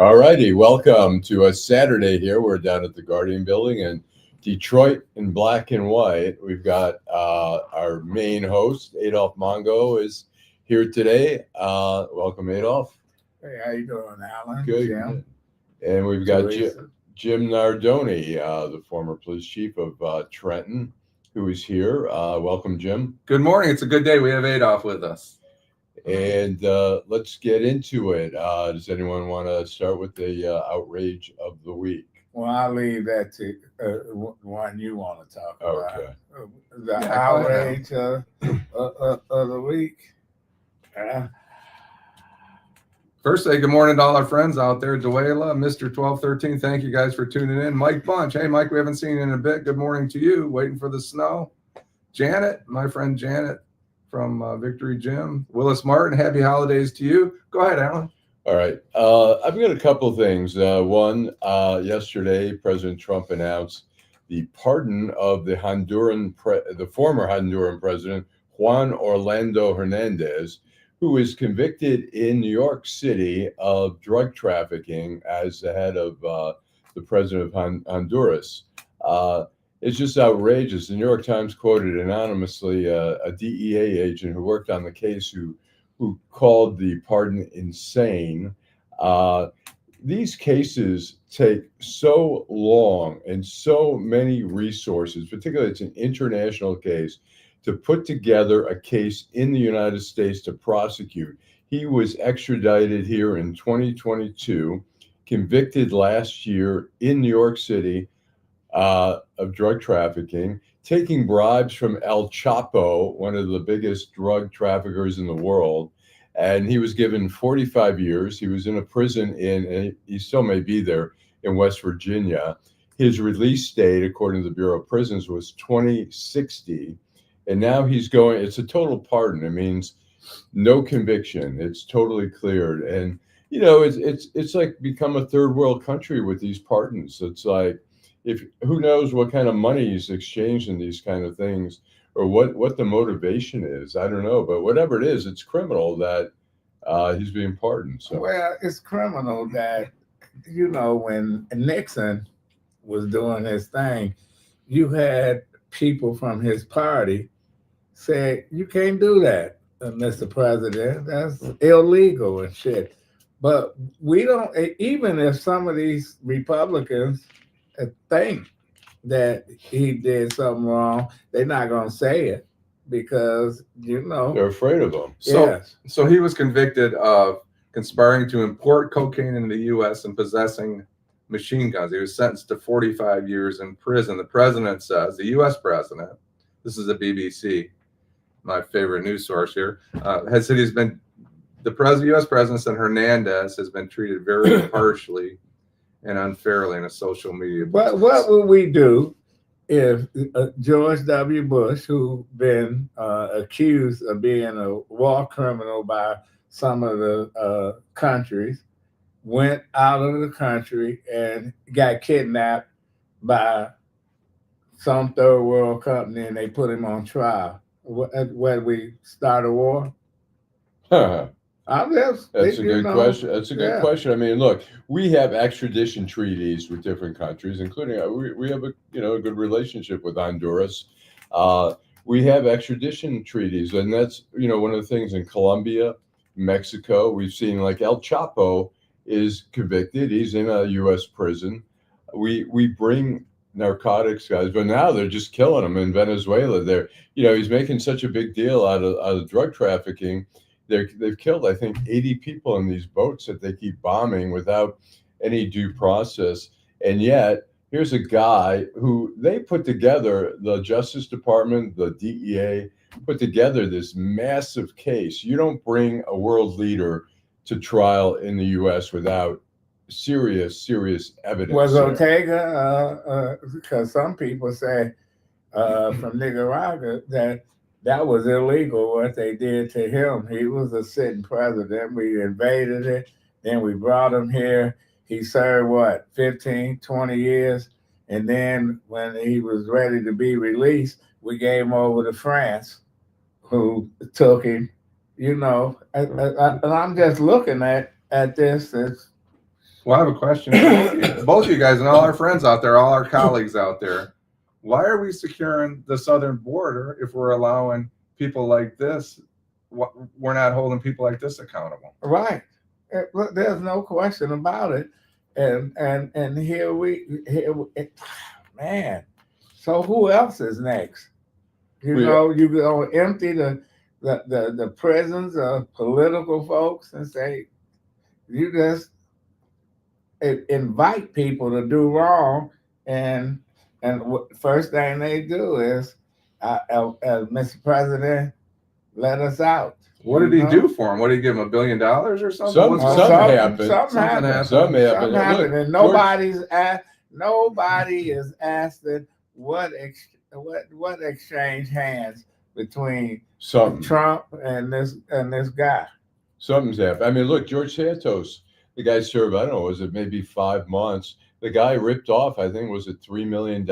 All righty, welcome to a Saturday here. We're down at the Guardian Building in Detroit in black and white. We've got our main host, Adolph Mongo, is here today. Welcome, Adolph. Hey, how you doing, Allan? Good. Jim? And we've got Teresa? Jim Nardone, the former police chief of Trenton, who is here. Welcome, Jim. Good morning. It's a good day. We have Adolph with us. And let's get into it. Does anyone want to start with the outrage of the week? Well, I'll leave that to one you want to talk about. Okay. The Yeah, outrage of the week. First, say good morning to all our friends out there. Duela, Mr. 1213, thank you guys for tuning in. Mike Bunch, hey, Mike, we haven't seen you in a bit. Good morning to you. Waiting for the snow. Janet, my friend Janet from Victory Gym. Willis Martin, happy holidays to you. Go ahead, Allan. All right. I've got a couple of things. One, yesterday, President Trump announced the pardon of the former Honduran president, Juan Orlando Hernandez, who was convicted in New York City of drug trafficking as the head of the president of Honduras. It's just outrageous. The New York Times quoted anonymously a DEA agent who worked on the case who called the pardon insane. These cases take so long and so many resources, particularly it's an international case, to put together a case in the United States to prosecute. He was extradited here in 2022, convicted last year in New York City of drug trafficking, taking bribes from El Chapo, one of the biggest drug traffickers in the world. And he was given 45 years. He was in a prison and he still may be there, in West Virginia. His release date, according to the Bureau of Prisons, was 2060. And now he's going, it's a total pardon. It means no conviction. It's totally cleared. And, you know, it's like become a third world country with these pardons. It's like, who knows what kind of money is exchanged in these kind of things, or what the motivation is. I don't know, but whatever it is, it's criminal that he's being pardoned. So, well, it's criminal that, you know, when Nixon was doing his thing, you had people from his party say, you can't do that, Mr. President. That's illegal and shit. But we don't, even if some of these Republicans think that he did something wrong, they're not going to say it because, you know, they're afraid of him. So he was convicted of conspiring to import cocaine into the U.S. and possessing machine guns. He was sentenced to 45 years in prison. The president says, the U.S. president, this is the BBC, my favorite news source here, has said the U.S. president said Hernandez has been treated very harshly and unfairly in a social media. What would we do if George W. Bush, who been accused of being a war criminal by some of the countries, went out of the country and got kidnapped by some third world company and they put him on trial? Whether we start a war? That's a good question. That's a good question. I mean, look, we have extradition treaties with different countries, including we have a good relationship with Honduras. We have extradition treaties, and that's one of the things in Colombia, Mexico. We've seen like El Chapo is convicted; he's in a U.S. prison. We bring narcotics guys, but now they're just killing them in Venezuela. He's making such a big deal out of drug trafficking. They've killed, I think, 80 people in these boats that they keep bombing without any due process. And yet, here's a guy who they put together, the Justice Department, the DEA, put together this massive case. You don't bring a world leader to trial in the U.S. without serious evidence. Was Ortega, because some people say from Nicaragua that was illegal what they did to him. He was a sitting president. We invaded it. Then we brought him here. He served, 15, 20 years. And then when he was ready to be released, we gave him over to France, who took him, And I'm just looking at this as, Well, I have a question for both of you guys and all our friends out there, all our colleagues out there. Why are we securing the southern border if we're allowing people like this? We're not holding people like this accountable. Right. Look, there's no question about it. And here man. So who else is next? You know, you go empty the prisons of political folks and say you just invite people to do wrong, and first thing they do is, Mr. President, let us out. What did he do for him? What did he give him, $1 billion or something? Something happened. Something happened. Look, And nobody is asking what exchange hands between Trump and this guy. Something's happened. I mean, look, George Santos, the guy served, I don't know, was it maybe 5 months? The guy ripped off, I think, was it $3 million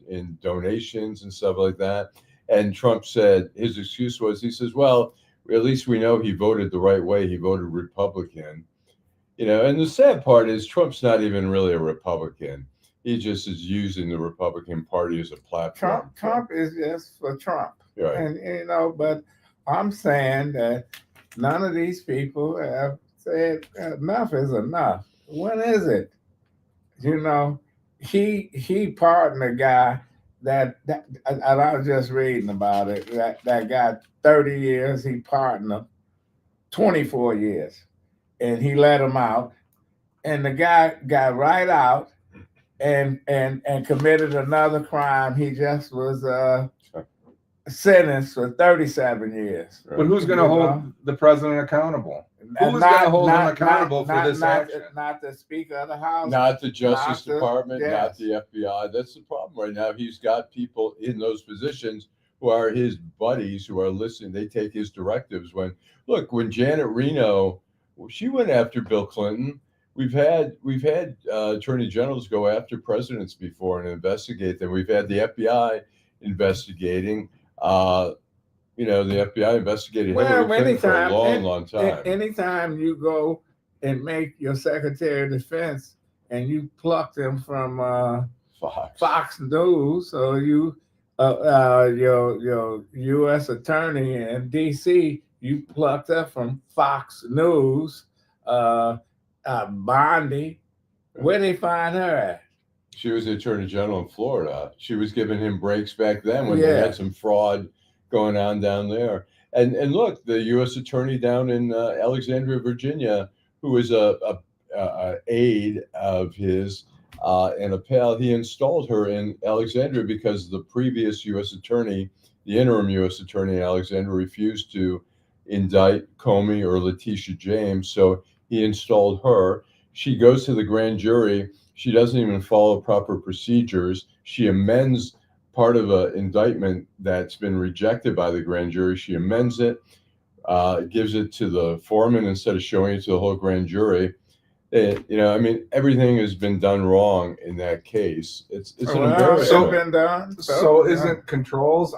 in donations and stuff like that. And Trump said, his excuse was, he says, well, at least we know he voted the right way. He voted Republican. You know, and the sad part is Trump's not even really a Republican. He just is using the Republican Party as a platform. Trump is just for Trump. Right. And, you know, but I'm saying that none of these people have said enough is enough. When is it? You know, he pardoned a guy that I was just reading about it. That got 30 years. He pardoned him 24 years, and he let him out. And the guy got right out and committed another crime. He just was sentenced for 37 years. But who's going to hold the president accountable? Who's going to hold him accountable for this action? Not the Speaker of the House. Not the Justice Department, not the FBI. That's the problem right now. He's got people in those positions who are his buddies, who are listening. They take his directives. When Janet Reno, she went after Bill Clinton. We've had attorney generals go after presidents before and investigate them. We've had the FBI investigating. You know, the FBI investigated Hillary Clinton for a long time. Anytime you go and make your Secretary of Defense and you pluck them from Fox News, or your U.S. Attorney in D.C., you plucked up from Fox News, Bondi. Where they find her at? She was the Attorney General in Florida. She was giving him breaks back then when they had some fraud going on down there. And look, the U.S. Attorney down in Alexandria, Virginia, who is a aide of his and a pal, he installed her in Alexandria because the previous U.S. Attorney, the interim U.S. Attorney in Alexandria, refused to indict Comey or Letitia James. So he installed her. She goes to the grand jury. She doesn't even follow proper procedures. She amends part of an indictment that's been rejected by the grand jury. She amends it, gives it to the foreman instead of showing it to the whole grand jury. Everything has been done wrong in that case. It's an embarrassment. So isn't controls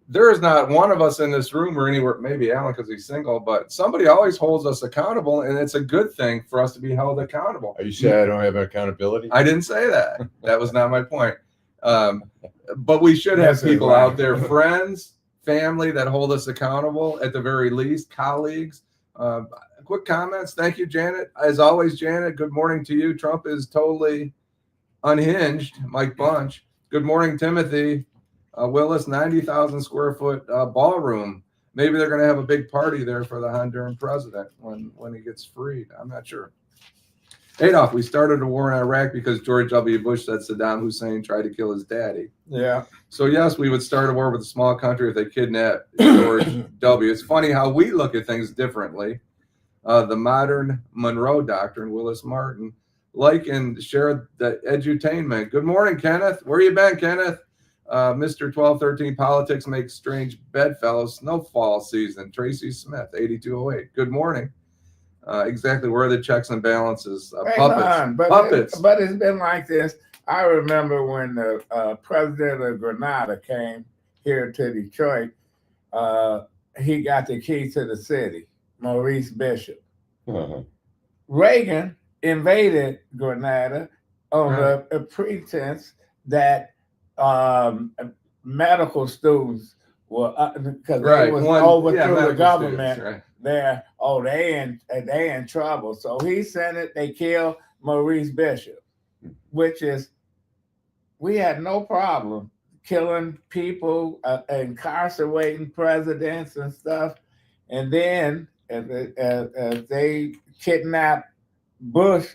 there is not one of us in this room or anywhere, maybe Allan because he's single, but somebody always holds us accountable, and it's a good thing for us to be held accountable. Are you saying I don't have accountability? I didn't say that. That was not my point. But we should have people out there, friends, family, that hold us accountable at the very least, colleagues. Quick comments. Thank you, Janet. As always, Janet, good morning to you. Trump is totally unhinged. Mike Bunch. Good morning, Timothy. Willis, 90,000 square foot ballroom. Maybe they're going to have a big party there for the Honduran president when he gets freed. I'm not sure. Adolph, we started a war in Iraq because George W. Bush said Saddam Hussein tried to kill his daddy. Yeah. So, yes, we would start a war with a small country if they kidnapped George W. It's funny how we look at things differently. The modern Monroe Doctrine, Willis Martin, like and share the edutainment. Good morning, Kenneth. Where you been, Kenneth? Mr. 1213 Politics makes strange bedfellows. Snowfall season. Tracy Smith, 8208. Good morning. Exactly. Where are the checks and balances? Puppets. But it's been like this. I remember when the president of Grenada came here to Detroit. He got the key to the city, Maurice Bishop. Uh-huh. Reagan invaded Grenada on the pretense that medical students were because they was overthrew the government there. Oh, they in trouble. So he sent it. They killed Maurice Bishop, which is we had no problem killing people, incarcerating presidents and stuff, and then they kidnapped Bush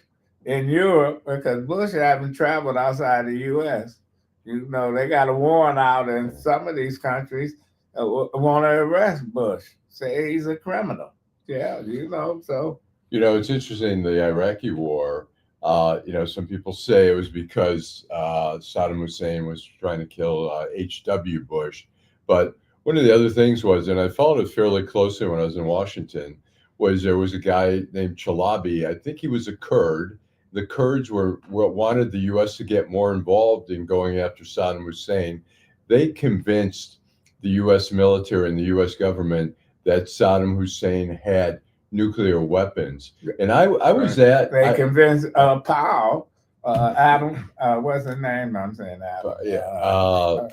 in Europe because Bush haven't traveled outside the U.S. You know, they got a warrant out in some of these countries want to arrest Bush, say he's a criminal. Yeah, you know, so. You know, it's interesting, the Iraqi war, you know, some people say it was because Saddam Hussein was trying to kill H.W. Bush. But one of the other things was, and I followed it fairly closely when I was in Washington, was there was a guy named Chalabi. I think he was a Kurd. The Kurds wanted the U.S. to get more involved in going after Saddam Hussein. They convinced the U.S. military and the U.S. government that Saddam Hussein had nuclear weapons. And I was at... They convinced Powell, Adam, what's his name? I'm saying Adam.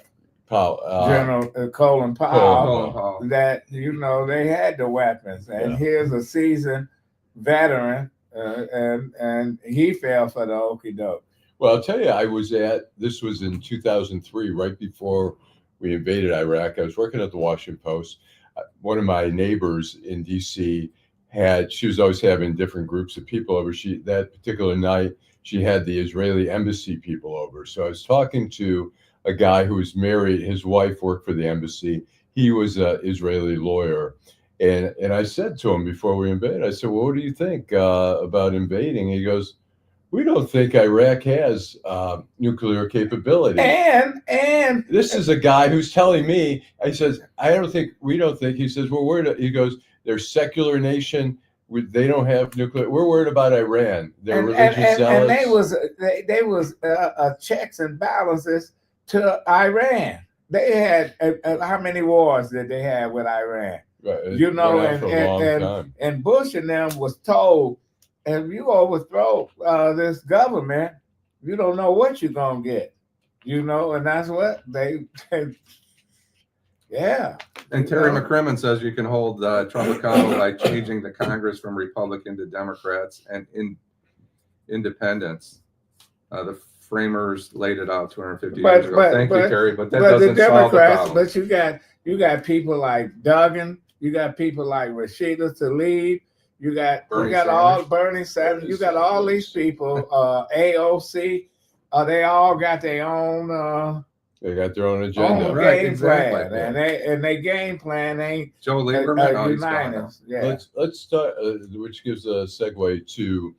Powell, General Colin Powell, that, you know, they had the weapons. And here's a seasoned veteran, and he fell for the okie doke. Well, I'll tell you, this was in 2003, right before we invaded Iraq. I was working at the Washington Post. One of my neighbors in D.C. she was always having different groups of people over. That particular night, she had the Israeli embassy people over. So I was talking to a guy who was married. His wife worked for the embassy. He was an Israeli lawyer. And I said to him before we invaded, I said, well, what do you think about invading? He goes, we don't think Iraq has nuclear capability. And this is a guy who's telling me, I says, we don't think, he says, well, he goes, they're a secular nation. They don't have nuclear. We're worried about Iran. They're religious zealots. And they was checks and balances to Iran. They had how many wars did they have with Iran? Right. You know, and Bush and them was told, if you overthrow this government, you don't know what you're gonna get. You know, and that's what they yeah. And Terry McCrimmon says you can hold Trump accountable by changing the Congress from Republican to Democrats and independents. The framers laid it out 250 years ago. Thank you, Terry. But that doesn't solve the problem. But you got people like Duggan, you got people like Rashida Tlaib, you got all Bernie Sanders, you got all these people, AOC, they all got their own they got their own agenda. Game plan, and they game plan ain't Joe Lieberman uniting us. Yeah. Let's start, which gives a segue to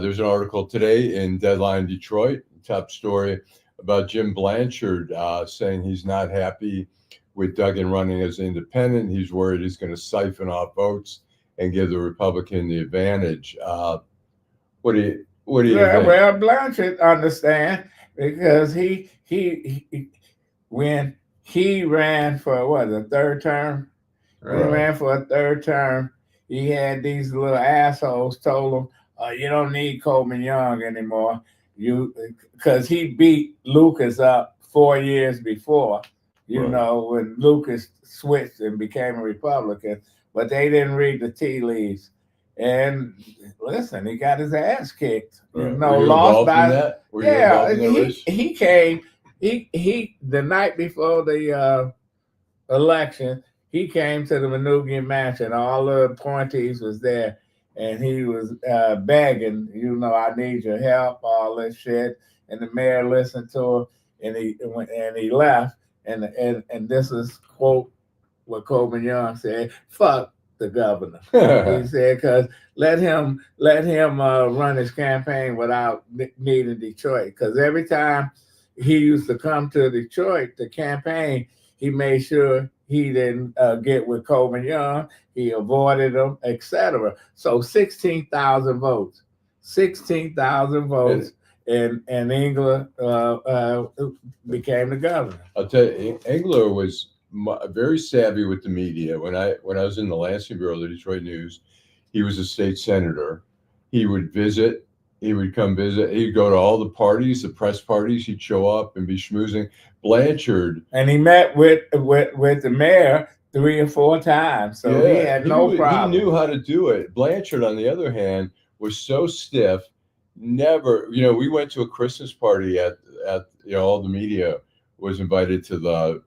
there's an article today in Deadline Detroit, top story about Jim Blanchard saying he's not happy with Duggan running as independent. He's worried he's going to siphon off votes and give the Republican the advantage. What do you think? Well, Blanchard understand because he when he ran for the third term, Right. he ran for a third term. He had these little assholes told him, "You don't need Coleman Young anymore." Because he beat Lucas up 4 years before. You know, when Lucas switched and became a Republican, but they didn't read the tea leaves. And listen, he got his ass kicked. Right. You know, lost by that. He came. He the night before the election, he came to the Manoogian Mansion. All the appointees was there, and he was begging, you know, I need your help, all this shit. And the mayor listened to him, and he left. And this is quote what Coleman Young said: "Fuck the governor." He said, "Because let him run his campaign without needing Detroit. Because every time he used to come to Detroit to campaign, he made sure he didn't get with Coleman Young. He avoided them, etc." So 16,000 votes. 16,000 votes. And Engler became the governor. I'll tell you, Engler was very savvy with the media. When I was in the Lansing Bureau of the Detroit News, he was a state senator. He would visit He would come visit. He'd go to all the parties, the press parties. He'd show up and be schmoozing. Blanchard. And he met with the mayor 3 or 4 times, so he had no problem. He knew how to do it. Blanchard, on the other hand, was so stiff. Never, we went to a Christmas party at all the media was invited to the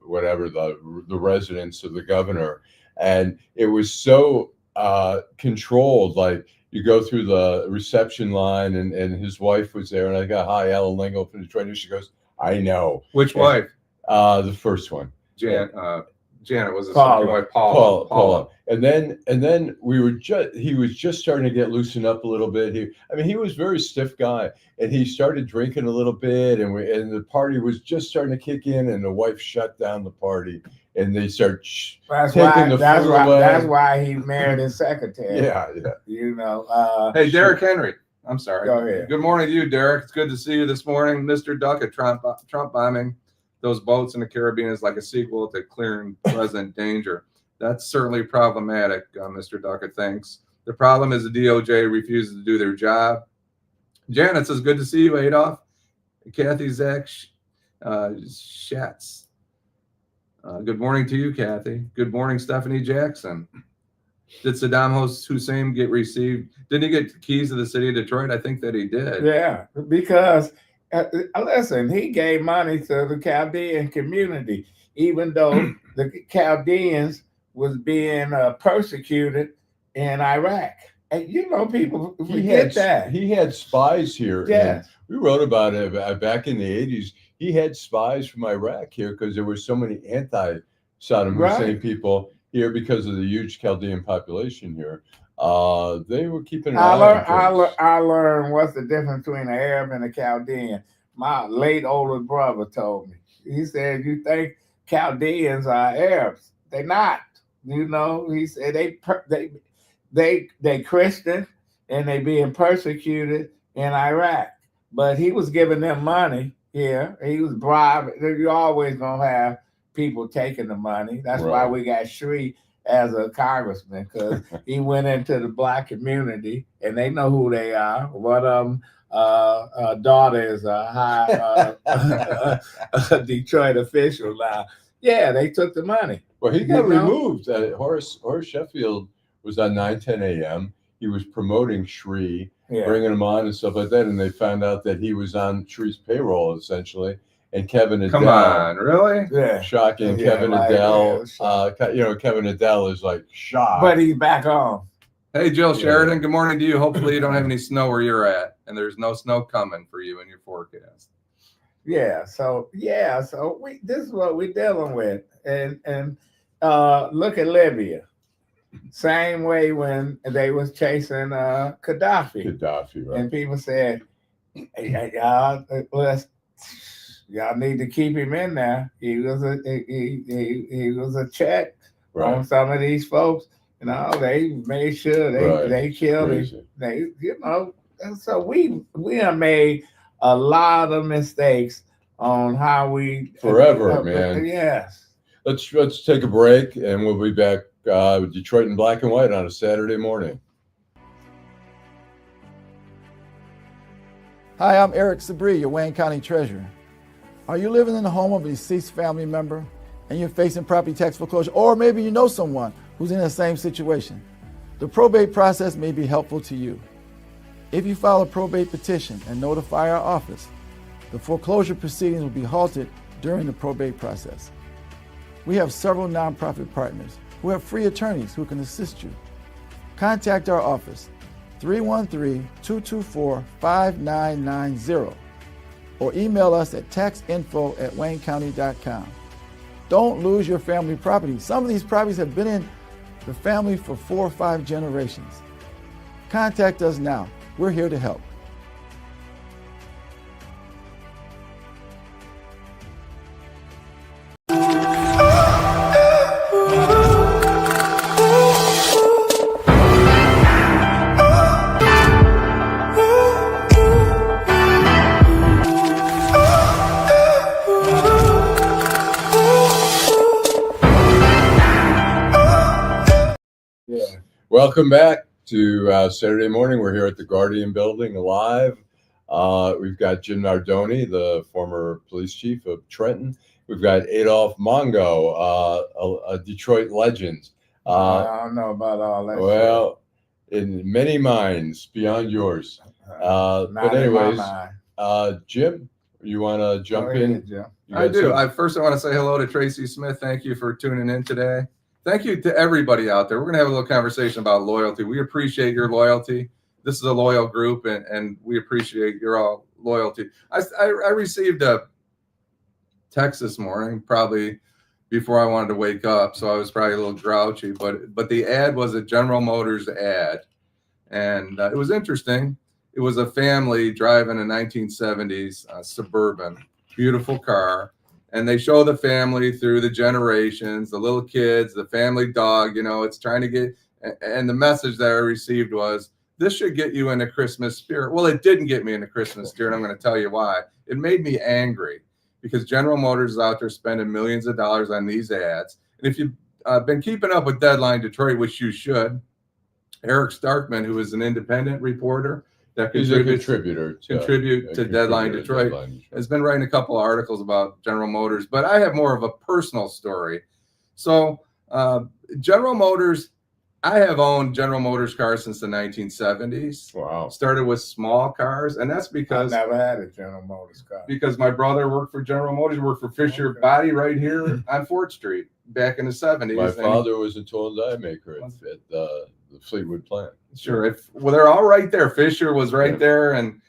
residence of the governor, and it was so controlled. Like, you go through the reception line, and his wife was there, and I got, "Hi, Allan Lengel from Detroit." And she goes, "I know." Which wife? The first one. Janet was the Paula. second wife. Paula. And then he was just starting to get loosened up a little bit. He was a very stiff guy, and he started drinking a little bit, and the party was just starting to kick in, and the wife shut down the party, and they start taking the food away. That's why he married his secretary. Yeah. Hey, Derek Henry. I'm sorry. Go ahead. Good morning to you, Derek. It's good to see you this morning. Mr. Duckett, Trump bombing those boats in the Caribbean is like a sequel to Clearing Present Danger. That's certainly problematic, Mr. Duckett thinks. The problem is the DOJ refuses to do their job. Janet says, "Good to see you, Adolph." Kathy Zach Schatz. Good morning to you, Kathy. Good morning, Stephanie Jackson. Did Saddam Hussein get received? Didn't he get the keys to the city of Detroit? I think that he did. Yeah, because listen, he gave money to the Chaldean community, even though the Chaldeans was being persecuted in Iraq. And people forget that. He had spies here. Yes. We wrote about it back in the 80s. He had spies from Iraq here because there were so many anti-Saddam Hussein people here because of the huge Chaldean population here. They were keeping an eye on things. I learned what's the difference between an Arab and a Chaldean. My late older brother told me. He said, "You think Chaldeans are Arabs? They're not." He said they Christian and they being persecuted in Iraq. But he was giving them money here. He was bribing. You're always gonna have people taking the money. That's why we got Shree as a congressman, because he went into the black community and they know who they are. One of them daughter is a high Detroit official now. Yeah, they took the money. Well, he got removed. Horace Sheffield was on 910 AM. He was promoting Shree, bringing him on and stuff like that, and they found out that he was on Shree's payroll, essentially. And Kevin Adele. Come on, really? Yeah. Shocking. Kevin Adele. Kevin Adele is like shocked. But he's back on. Hey, Jill Sheridan, good morning to you. Hopefully you don't have any snow where you're at, and there's no snow coming for you in your forecast. So this is what we're dealing with. And look at Libya. Same way when they was chasing Gaddafi, right? And people said, hey, y'all need to keep him in there. He was a check on some of these folks. They made sure they killed him. So we have made a lot of mistakes on how we man. Yes. Let's take a break, and we'll be back with Detroit in Black and White on a Saturday morning. Hi, I'm Eric Sabri, your Wayne County Treasurer. Are you living in the home of a deceased family member and you're facing property tax foreclosure, or maybe you know someone who's in the same situation? The probate process may be helpful to you. If you file a probate petition and notify our office, the foreclosure proceedings will be halted during the probate process. We have several nonprofit partners who have free attorneys who can assist you. Contact our office, 313-224-5990, or email us at taxinfo@waynecounty.com. Don't lose your family property. Some of these properties have been in the family for 4 or 5 generations. Contact us now. We're here to help. Welcome back to Saturday morning. We're here at the Guardian Building live. We've got Jim Nardone, the former police chief of Trenton. We've got Adolph Mongo, a Detroit legend. I don't know about all that. Well, in many minds, beyond yours. But anyways, Jim, you want to jump in? Jim. I do. I want to say hello to Tracy Smith. Thank you for tuning in today. Thank you to everybody out there. We're going to have a little conversation about loyalty. We appreciate your loyalty. This is a loyal group, and we appreciate your all loyalty. I received a text this morning, probably before I wanted to wake up, so I was probably a little grouchy. But the ad was a General Motors ad, and it was interesting. It was a family driving a 1970s Suburban, beautiful car. And they show the family through the generations, the little kids, the family dog, it's trying to get, and the message that I received was, this should get you into Christmas spirit. Well, it didn't get me into Christmas spirit. I'm going to tell you why. It made me angry because General Motors is out there spending millions of dollars on these ads. And if you've been keeping up with Deadline Detroit, which you should, Eric Starkman, who is an independent reporter, He's a contributor to Deadline Detroit, has been writing a couple of articles about General Motors, but I have more of a personal story. So General Motors, I have owned General Motors cars since the 1970s. Wow. Started with small cars, and that's because I never had a General Motors car. Because my brother worked for General Motors, worked for Fisher Body right here on 4th Street back in the 70s. My father was a tool and die maker at the Fleetwood plant. Sure. They're all right there. Fisher was right there, and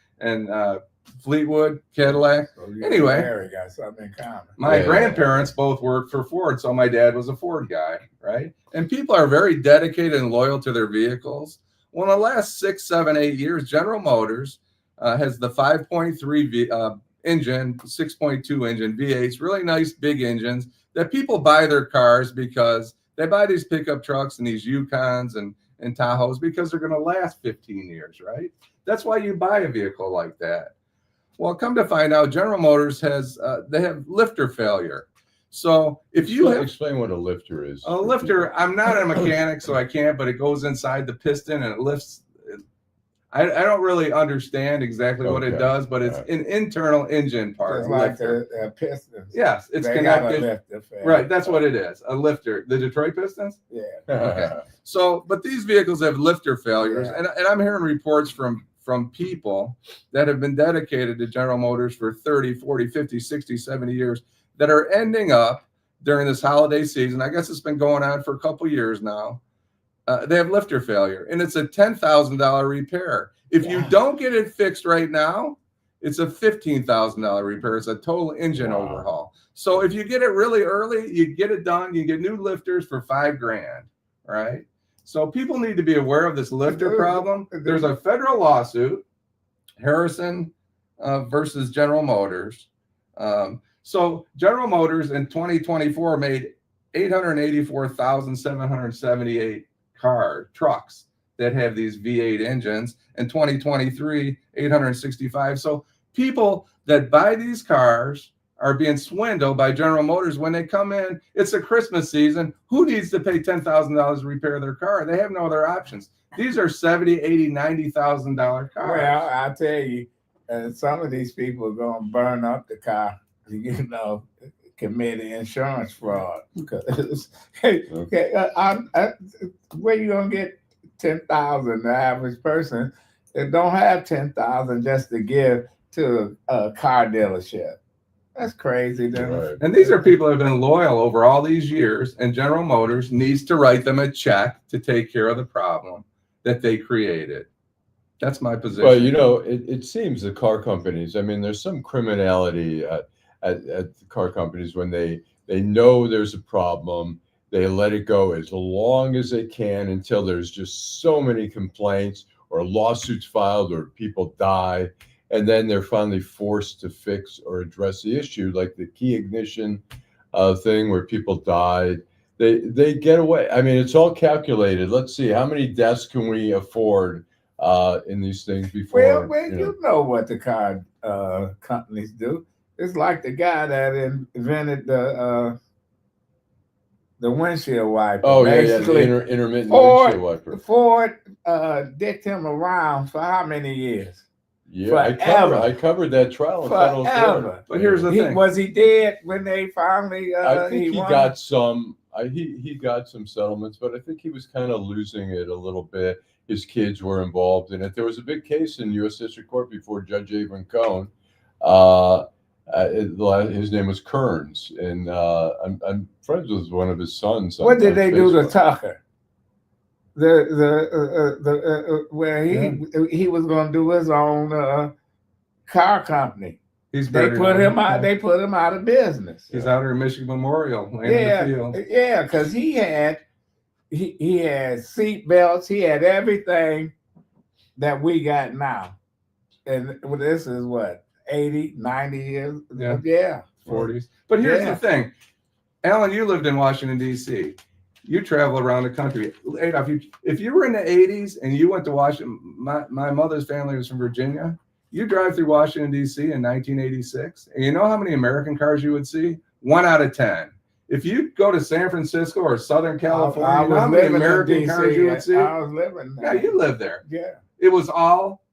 Fleetwood, Cadillac. Anyway, got something in common. My grandparents both worked for Ford, so my dad was a Ford guy, right? And people are very dedicated and loyal to their vehicles. Well, in the last 6, 7, 8 years, General Motors has the 5.3 engine, 6.2 engine V8s, really nice big engines that people buy their cars because they buy these pickup trucks and these Yukons and Tahoes because they're going to last 15 years, right? That's why you buy a vehicle like that. Well, come to find out, General Motors they have lifter failure. So if you explain what a lifter is. A lifter, I'm not a mechanic, so I can't, but it goes inside the piston and it lifts. I don't really understand exactly what it does, but it's an internal engine part. It's like a piston. Yes, it's connected. Right, that's what it is. A lifter. The Detroit Pistons? Yeah. Okay. So, but these vehicles have lifter failures, and I'm hearing reports from people that have been dedicated to General Motors for 30, 40, 50, 60, 70 years that are ending up during this holiday season. I guess it's been going on for a couple years now. They have lifter failure, and it's a $10,000 repair. If you don't get it fixed right now, it's a $15,000 repair. It's a total engine overhaul. So if you get it really early, you get it done. You get new lifters for $5,000, right? So people need to be aware of this lifter problem. There's a federal lawsuit, Harrison versus General Motors. So General Motors in 2024 made 884,778 trucks that have these V8 engines. In 2023, 865. So people that buy these cars are being swindled by General Motors when they come in. It's a Christmas season. Who needs to pay $10,000 to repair their car? They have no other options. These are $70,000, $80,000, $90,000 cars. Well, I tell you, some of these people are going to burn up the car, commit insurance fraud. Where you going to get 10,000? The average person that don't have 10,000 just to give to a car dealership. That's crazy. Right. And these are people who have been loyal over all these years, and General Motors needs to write them a check to take care of the problem that they created. That's my position. Well, it seems the car companies, there's some criminality at the car companies when they know there's a problem. They let it go as long as they can until there's just so many complaints or lawsuits filed or people die. And then they're finally forced to fix or address the issue, like the key ignition thing where people died. They get away. It's all calculated. Let's see, how many deaths can we afford in these things before? Well, you know what the car companies do. It's like the guy that invented the the windshield wiper. Oh yeah, yeah, the Basically, intermittent Ford, windshield wiper. Ford dicked him around for how many years? Yeah, I Forever. covered that trial in federal court. Forever. But here's the thing. Was he dead when they finally? I think he won? got some. He got some settlements, but I think he was kind of losing it a little bit. His kids were involved in it. There was a big case in U.S. District Court before Judge Avon Cohn. His name was Kearns, and I'm friends with one of his sons. What did they do to Facebook. Tucker? Where he was going to do his own car company. He's They buried put on- him out. They put him out of business. He's out here at Michigan Memorial, laying in the field. Yeah, because he had seat belts. He had everything that we got now, and this is what 80, 90 years. Yeah. 40s. But here's Yeah. the thing, Allan, you lived in Washington, D.C. You travel around the country. Adolph, if you were in the 80s and you went to Washington, my mother's family was from Virginia. You drive through Washington, D.C. in 1986, and you know how many American cars you would see? 1 out of 10. If you go to San Francisco or Southern California, you know how many American cars you would see? I was living there. Yeah, you lived there. Yeah. It was all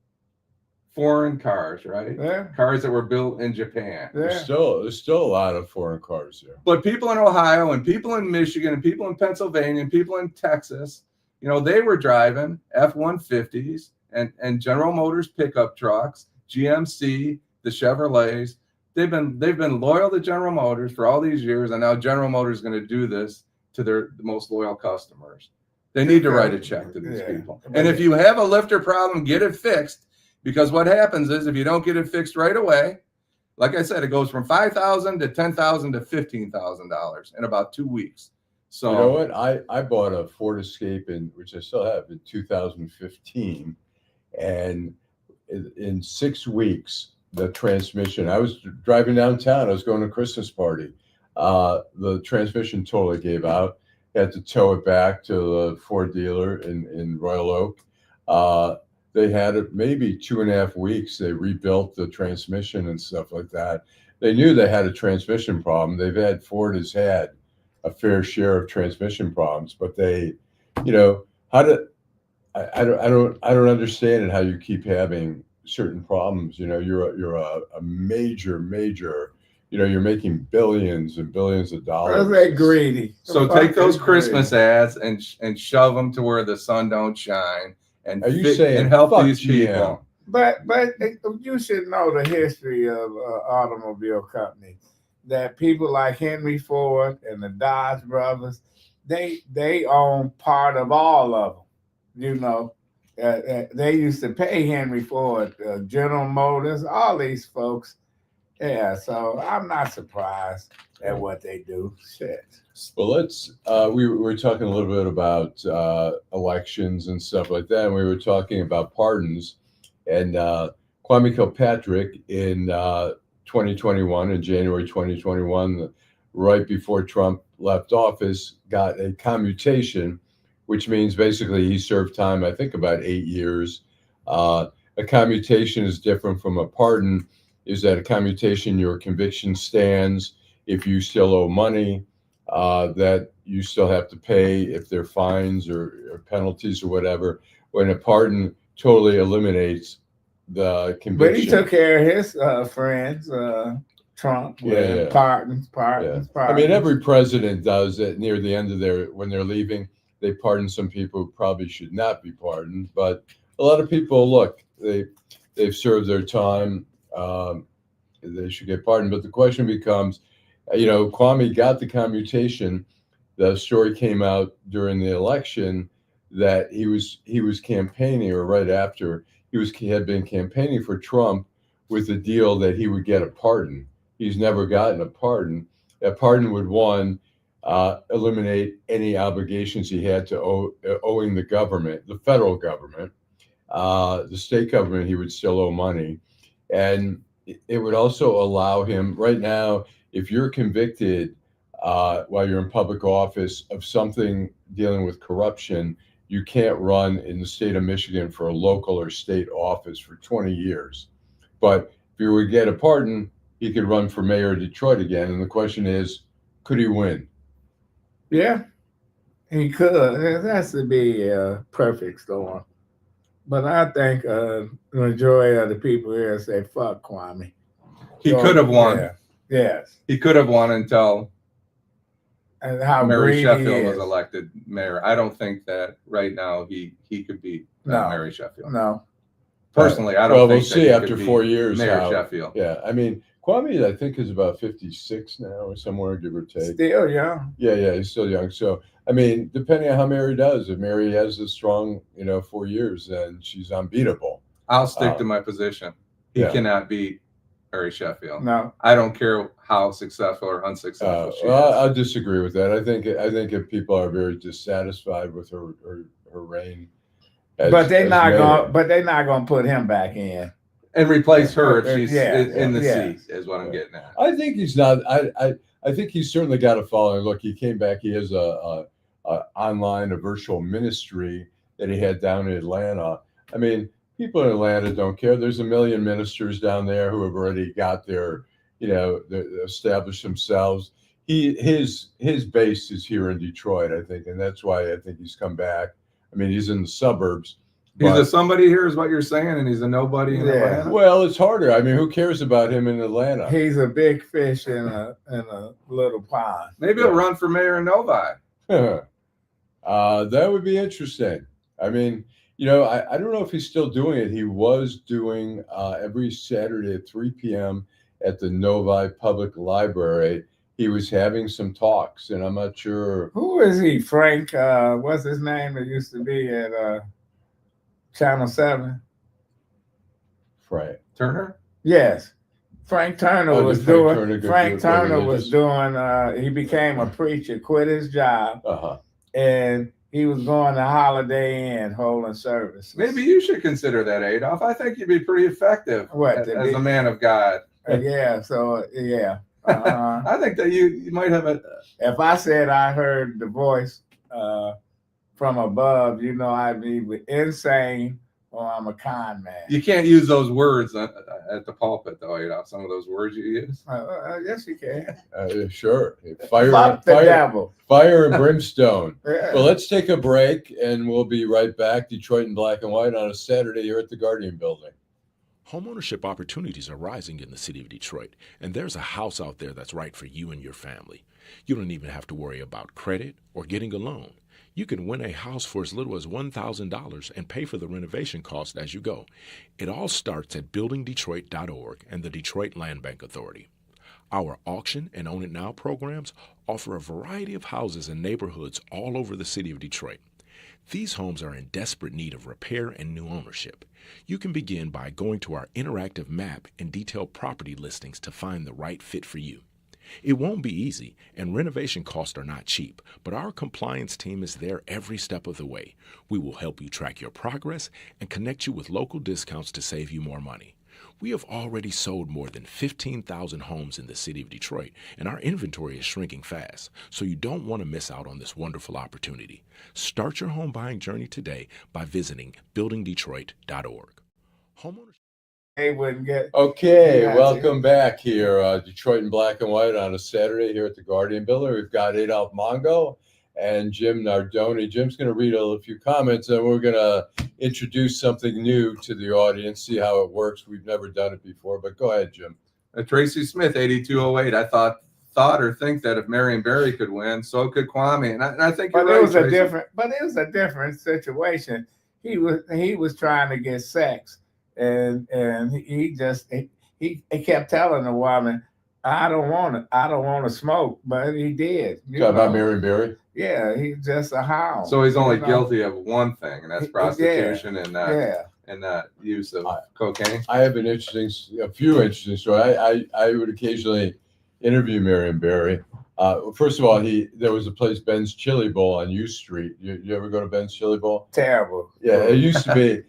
foreign cars, right? Yeah. Cars that were built in Japan. Yeah. There's still a lot of foreign cars there. But people in Ohio and people in Michigan and people in Pennsylvania and people in Texas, you know, they were driving F-150s and General Motors pickup trucks, GMC, the Chevrolets. They've been loyal to General Motors for all these years, and now General Motors is going to do this to the most loyal customers. They need to write a check to these people. And if you have a lifter problem, get it fixed. Because what happens is if you don't get it fixed right away, like I said, it goes from $5,000 to $10,000 to $15,000 in about 2 weeks. So you know what? I bought a Ford Escape which I still have in 2015, and in 6 weeks, the transmission. I was driving downtown. I was going to a Christmas party. The transmission totally gave out. I had to tow it back to the Ford dealer in Royal Oak. They had it maybe 2.5 weeks. They rebuilt the transmission and stuff like that. They knew they had a transmission problem. Ford has had a fair share of transmission problems, but they, you know, I don't understand it, how you keep having certain problems. You know, you're a major, you know, you're making billions and billions of dollars. They're greedy. So take those Christmas ads and shove them to where the sun don't shine and Are you saying and help fuck these people. But you should know the history of automobile companies. That people like Henry Ford and the Dodge brothers, they own part of all of them. You know, they used to pay Henry Ford, General Motors, all these folks. Yeah, so I'm not surprised at what they do. Shit. Well, we were talking a little bit about elections and stuff like that, and we were talking about pardons. And Kwame Kilpatrick in 2021, in January 2021, right before Trump left office, got a commutation, which means basically he served time, I think, about 8 years. A commutation is different from a pardon. Is that a commutation, your conviction stands. If you still owe money, that you still have to pay, if there are fines or penalties or whatever. When a pardon totally eliminates the conviction. But he took care of his friends, Trump, with pardons. I mean, every president does it near the end of when they're leaving. They pardon some people who probably should not be pardoned. But a lot of people, look, they've served their time. They should get pardoned. But the question becomes, you know, Kwame got the commutation. The story came out during the election that he was campaigning, or right after, he had been campaigning for Trump with the deal that he would get a pardon. He's never gotten a pardon. A pardon would, one, eliminate any obligations he had to owing the government, the federal government. The state government, he would still owe money. And it would also allow him, right now, if you're convicted while you're in public office of something dealing with corruption, you can't run in the state of Michigan for a local or state office for 20 years. But if you would get a pardon, he could run for mayor of Detroit again. And the question is, could he win? Yeah, he could. It has to be a perfect storm. But I think the majority of the people here say, fuck Kwame. He So, could have won. Yeah. Yes. He could have won until And how Mary green Sheffield he was is. elected mayor. I don't think that right now he could beat No. Mary Sheffield. No. Personally, I don't Well, think we'll that see he after could 4 beat years Mayor how. Sheffield. Yeah, I mean, Kwame, I think is about 56 now or somewhere, give or take. Still young. Yeah, he's still young. So, I mean, depending on how Mary does, if Mary has a strong, 4 years, then she's unbeatable. I'll stick to my position. He yeah. cannot beat Mary Sheffield. No. I don't care how successful or unsuccessful she is. I disagree with that. I think if people are very dissatisfied with her reign, But they're not mayor. going. But they're not going to put him back in. And replace her if she's Yeah, in the yeah. seat, is what I'm getting at. I think he's not. I think he's certainly got a following. Look, he came back. He has a virtual ministry that he had down in Atlanta. I mean, people in Atlanta don't care. There's a million ministers down there who have already got their, established themselves. His base is here in Detroit, I think, and that's why I think he's come back. I mean, he's in the suburbs. He's a somebody here, is what you're saying, and he's a nobody in Atlanta. Well, it's harder. I mean, who cares about him in Atlanta? He's a big fish in a little pond. Maybe he'll run for mayor in Novi. That would be interesting. I mean, I don't know if he's still doing it. He was doing every Saturday at 3 p.m. at the Novi Public Library. He was having some talks, and I'm not sure. Who is he? Frank, what's his name that used to be at Channel 7? Frank Turner? Yes. Frank Turner was doing. Frank Turner was doing. He became a preacher, quit his job, and he was going to Holiday Inn holding service. Maybe you should consider that, Adolph. I think you'd be pretty effective as a man of God. Yeah. So yeah. I think that you might have a. If I said I heard the voice from above, I'd be insane or I'm a con man. You can't use those words at the pulpit, though, Adolph. Some of those words you use. Yes, you can. Sure. Fire and brimstone. Yeah. Well, let's take a break, and we'll be right back. Detroit in black and white on a Saturday here at the Guardian Building. Homeownership opportunities are rising in the city of Detroit, and there's a house out there that's right for you and your family. You don't even have to worry about credit or getting a loan. You can win a house for as little as $1,000 and pay for the renovation cost as you go. It all starts at buildingdetroit.org and the Detroit Land Bank Authority. Our auction and Own It Now programs offer a variety of houses and neighborhoods all over the city of Detroit. These homes are in desperate need of repair and new ownership. You can begin by going to our interactive map and detailed property listings to find the right fit for you. It won't be easy, and renovation costs are not cheap, but our compliance team is there every step of the way. We will help you track your progress and connect you with local discounts to save you more money. We have already sold more than 15,000 homes in the city of Detroit, and our inventory is shrinking fast, so you don't want to miss out on this wonderful opportunity. Start your home buying journey today by visiting buildingdetroit.org. Homeowners. They wouldn't get. Okay, welcome back here, Detroit in black and white on a Saturday here at the Guardian Building. We've got Adolph Mongo and Jim Nardone. Jim's going to read a few comments, and we're going to introduce something new to the audience, see how it works. We've never done it before, but go ahead, Jim. Tracy Smith, 8208. I thought or think that if Marion Barry could win, so could Kwame, and I think you're right, Tracy. It was a different situation. He was trying to get sex. And he kept telling the woman, I don't want to smoke, but he did. Talk about Marion Barry? Yeah, he's just a hound. So he's only guilty of one thing, and that's prostitution and use of cocaine. I have a few interesting stories. I would occasionally interview Marion Barry. First of all, there was a place, Ben's Chili Bowl on U Street. You ever go to Ben's Chili Bowl? Terrible. Yeah, it used to be.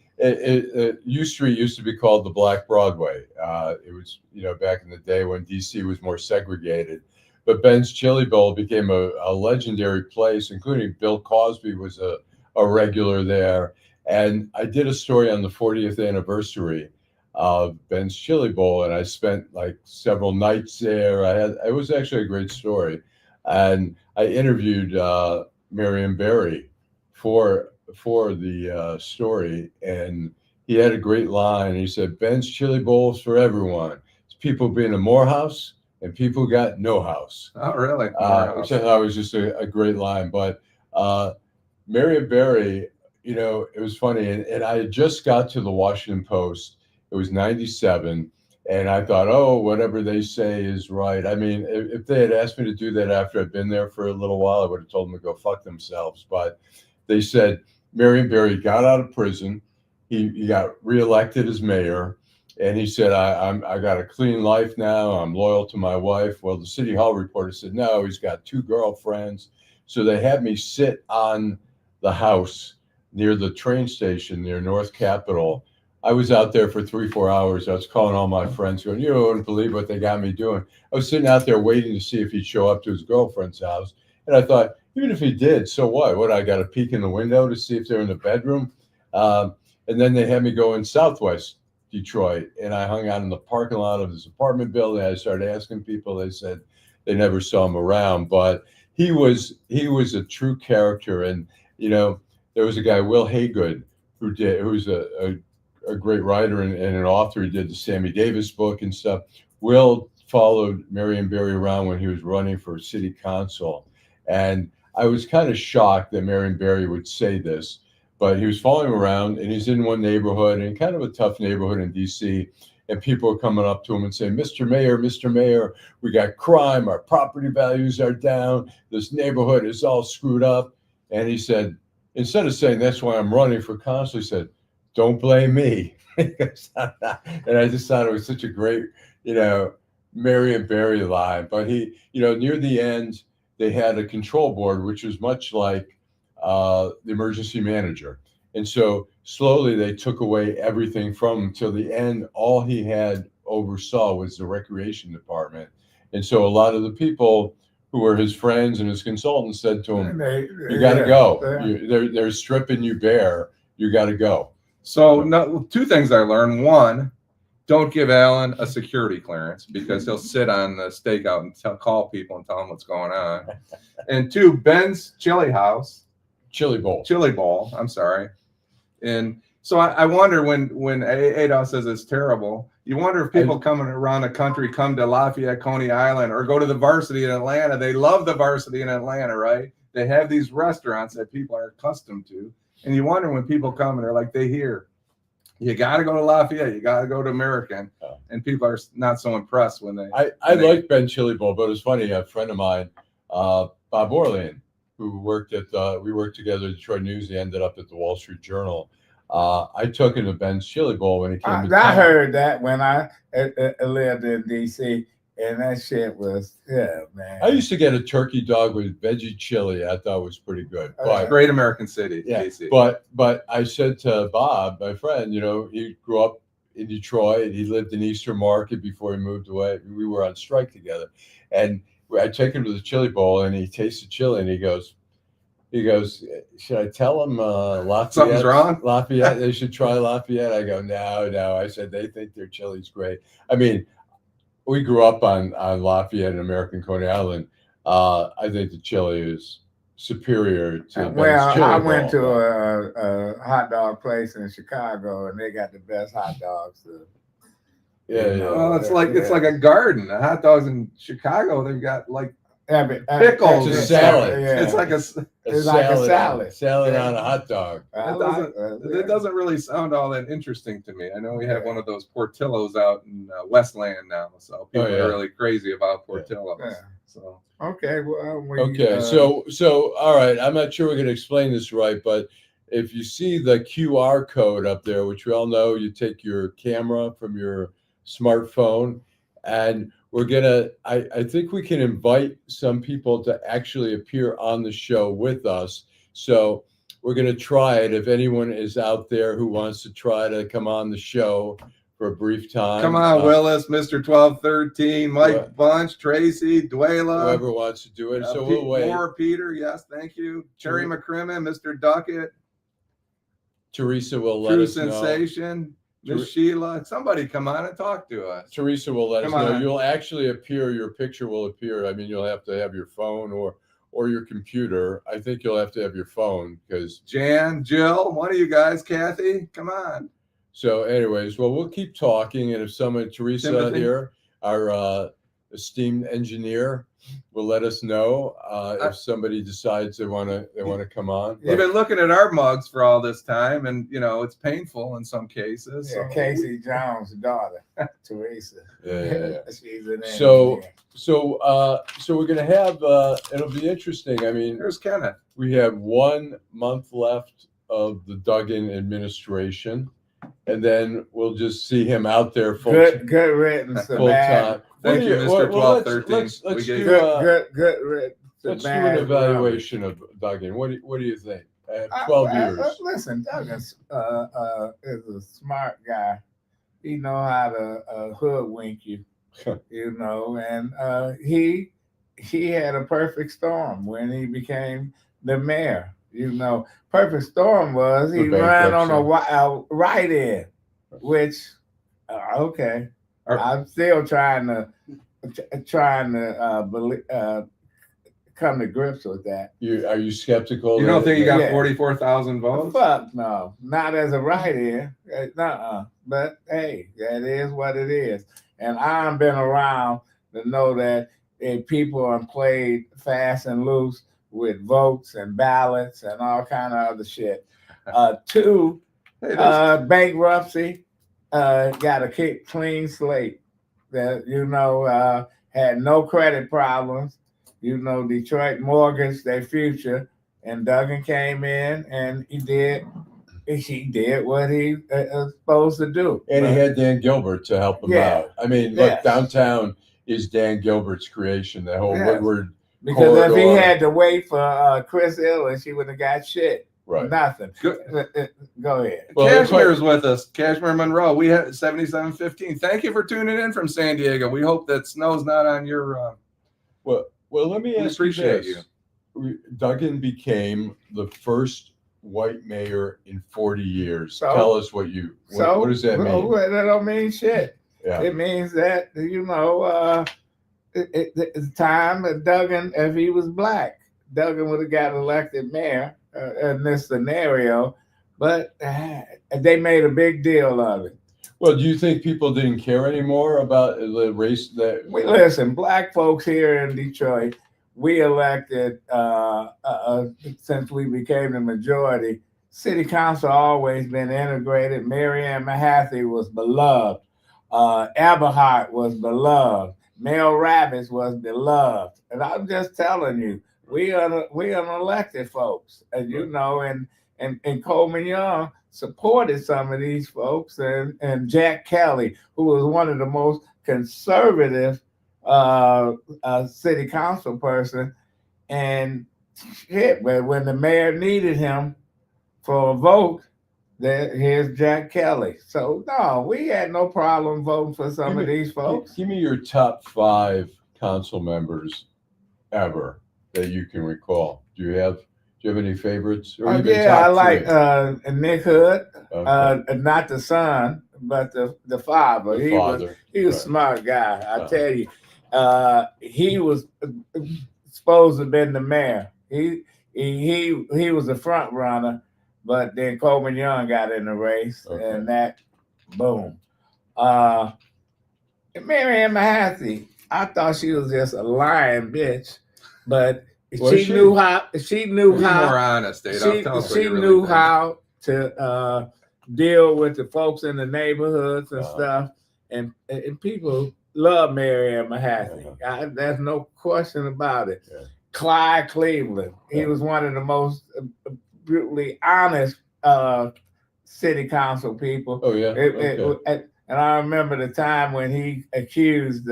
U Street used to be called the Black Broadway. It was, back in the day when DC was more segregated. But Ben's Chili Bowl became a legendary place, including Bill Cosby was a regular there. And I did a story on the 40th anniversary of Ben's Chili Bowl, and I spent like several nights there. It was actually a great story. And I interviewed Marion Barry for the story, and he had a great line. He said, "Ben's chili bowls for everyone. It's people being a Morehouse and people who got no house." Oh, really? Which I thought was just a great line. But Marion Barry, it was funny, and I had just got to the Washington Post. It was 97. And I thought, oh, whatever they say is right. I mean, if they had asked me to do that after I'd been there for a little while, I would have told them to go fuck themselves. But they said Marion Barry got out of prison. He got reelected as mayor. And he said, I got a clean life now. I'm loyal to my wife. Well, the City Hall reporter said, no, he's got 2 girlfriends. So they had me sit on the house near the train station near North Capitol. I was out there for 3-4 hours. I was calling all my friends going, you wouldn't believe what they got me doing. I was sitting out there waiting to see if he'd show up to his girlfriend's house. And I thought, even if he did, so what? What, I got to peek in the window to see if they're in the bedroom? And then they had me go in Southwest Detroit, and I hung out in the parking lot of his apartment building. I started asking people. They said they never saw him around, but he was a true character. And, there was a guy, Will Haygood, who's a great writer and an author. He did the Sammy Davis book and stuff. Will followed Marion Barry around when he was running for city council. And I was kind of shocked that Marion Barry would say this, but he was following him around, and he's in one neighborhood, and kind of a tough neighborhood in DC. And people are coming up to him and saying, Mr. Mayor, we got crime. Our property values are down. This neighborhood is all screwed up. And he said, instead of saying, that's why I'm running for council, he said, don't blame me. And I just thought it was such a great, Marion Barry line. But he, near the end, they had a control board, which was much like the emergency manager. And so slowly they took away everything from him till the end. All he had oversaw was the recreation department. And so a lot of the people who were his friends and his consultants said to him, you got to go. They're stripping you bare. You got to go. So no, 2 things I learned. 1, don't give Allan a security clearance, because he'll sit on the stakeout and call people and tell them what's going on. And 2, Ben's chili bowl. I'm sorry. And so I wonder when Adolph says it's terrible, you wonder if people coming around the country come to Lafayette, Coney Island, or go to the Varsity in Atlanta. They love the Varsity in Atlanta, right? They have these restaurants that people are accustomed to. And you wonder when people come and they're like, they hear, you got to go to Lafayette, you got to go to American. And people are not so impressed when they. I like Ben Chili Bowl, but it was funny. A friend of mine, Bob Orlean, who worked we worked together at Detroit News. He ended up at the Wall Street Journal. I took him to Ben's Chili Bowl when he came to town. I heard that when I lived in D.C., and that shit was, man. I used to get a turkey dog with veggie chili. I thought was pretty good. But, great American city, yeah, DC. But I said to Bob, my friend, he grew up in Detroit. He lived in Eastern Market before he moved away. We were on strike together. And I take him to the chili bowl, and he tastes the chili, and he goes, should I tell him Lafayette? Something's wrong? Lafayette, they should try Lafayette. I go, no. I said, they think their chili's great. I mean, we grew up on Lafayette and American Coney Island. I think the chili is superior to Ben's Chili I Bowl. went to a hot dog place in Chicago, and they got the best hot dogs. Yeah. Well, it's like a garden. The hot dogs in Chicago, they've got like pickles. It's a salad. Yeah. It's like a salad. Salad on a hot dog. It doesn't really sound all that interesting to me. I know we have one of those Portillos out in Westland now, so people are really crazy about Portillos. Yeah. So okay, So all right, I'm not sure we're going to explain this right, but if you see the QR code up there, which we all know, you take your camera from your smartphone, and we're gonna, I think we can invite some people to actually appear on the show with us. So we're gonna try it. If anyone is out there who wants to try to come on the show for a brief time. Come on, Willis, Mr. 1213, Mike Bunch, Tracy, Duela. Whoever wants to do it. So we'll wait. More Peter, yes, thank you. Cherry McCrimmon, Mr. Duckett. Teresa will let us know. True Sensation. Miss Sheila, somebody come on and talk to us. Teresa will let us Come know. on. You'll actually appear. Your picture will appear. I mean, you'll have to have your phone or your computer. I think you'll have to have your phone because. Jan, Jill, one of you guys, Kathy, come on. So, anyways, well, we'll keep talking, and if someone, Teresa Timothy? here, our esteemed engineer, will let us know if somebody decides they want to come on. You've been looking at our mugs for all this time, and you know it's painful in some cases. Yeah, So. Casey Jones' daughter, Teresa. Yeah. She's an So engineer. so we're gonna have. It'll be interesting. I mean, There's Kenneth. we have 1 month left of the Duggan administration, and then we'll just see him out there full Good riddance to full bad. time. Thank you, Mr. 1213. Let's We do gave- Good riddance to let's do bad an evaluation of Duggan. What do you think? 12 years. Listen, Duggan is a smart guy. He know how to hoodwink you, you know, and he had a perfect storm when he became the mayor. You know, perfect storm was he The ran on bankruptcy. a write-in, which okay. I'm still trying to believe, come to grips with that. Are you skeptical? You don't think he got Yeah. 44,000 votes? Fuck no, not as a write-in. But hey, that is what it is. And I've been around to know that people are played fast and loose with votes and ballots and all kind of other shit. Two, Hey, there's- bankruptcy, got a clean slate. That had no credit problems. You know, Detroit mortgaged their future, and Duggan came in and he did what he was supposed to do. And he had Dan Gilbert to help him Yeah. out. I mean, Yes. look, downtown is Dan Gilbert's creation. The whole Yes. Woodward Because if he corridor. had to wait for Chris Illich, he wouldn't have got shit. Right. Nothing. Good. Go ahead. Well, that's Cashmere's with us. Cashmere Monroe. We had 7715. Thank you for tuning in from San Diego. We hope that snow's not on your. Well, let me We ask appreciate you this. Duggan became the first white mayor in 40 years. So- Tell us what does that mean? That don't mean shit. Yeah. It means that it's time that Duggan, if he was black, Duggan would have got elected mayor in this scenario. But they made a big deal of it. Well, do you think people didn't care anymore about the race Listen, black folks here in Detroit, we elected since we became the majority. City council always been integrated. Mary Ann Mahaffey was beloved. Eberhart was beloved. Mel Rabbits was beloved. And I'm just telling you, we are elected folks, and and Coleman Young supported some of these folks, and Jack Kelly, who was one of the most conservative city council person, and shit. But when the mayor needed him for a vote, here's Jack Kelly. So no, we had no problem voting for some of these folks. Give me your top 5 council members ever that you can recall. Do you have any favorites? Or even Yeah, top I like 3? Nick Hood, Okay. not the son, but the father. The He father. was a Right. smart guy. I tell you, he was supposed to have been the mayor. He was a front runner, but then Coleman Young got in the race, Okay. and that boom. Mary Ann Mahaffey, I thought she was just a lying bitch, but she knew how. She knew Be how. more honest, Adolph. Tell us what She you really knew think. how to deal with the folks in the neighborhoods and stuff, and people love Mary Ann Mahaffey. There's no question about it. Yeah. Clyde Cleveland, he was one of the most brutally honest city council people. Oh yeah. Okay. And I remember the time when he accused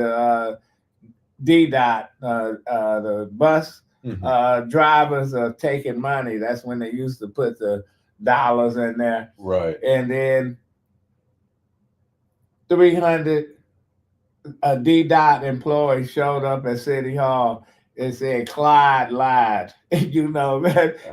DDOT, the bus drivers of taking money. That's when they used to put the dollars in there. Right. And then 300 DDOT employees showed up at City Hall It said Clyde lied. You know,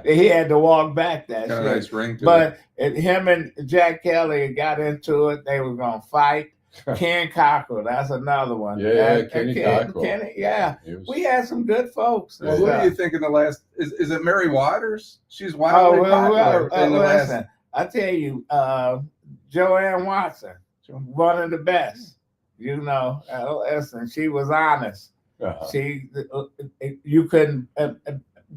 he had to walk back that Got a shit. nice ring to it. But him and Jack Kelly got into it. They were gonna fight. Ken Cockrell, that's another one. Yeah, Kenny Cockrell. Kenny, yeah. He was- We had some good folks. Well, who do you think in the last is it Mary Waters? She's wildly popular in the last. Listen, I tell you, Joanne Watson, one of the best. You know, listen, she was honest. She, you couldn't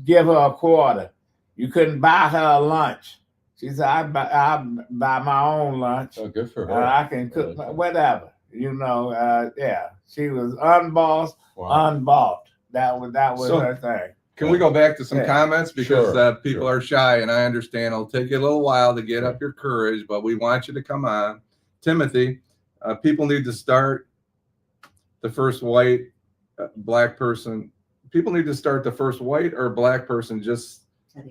give her a quarter. You couldn't buy her a lunch. She said, I buy my own lunch. Oh, good for her. I can cook whatever. You know, yeah. She was unbossed, unbought. That was So, her thing. Can we go back to some Yeah. comments because Sure, people sure. are shy, and I understand it'll take you a little while to get up your courage, but we want you to come on. Timothy, people need to start the first white black person. People need to start the first white or black person just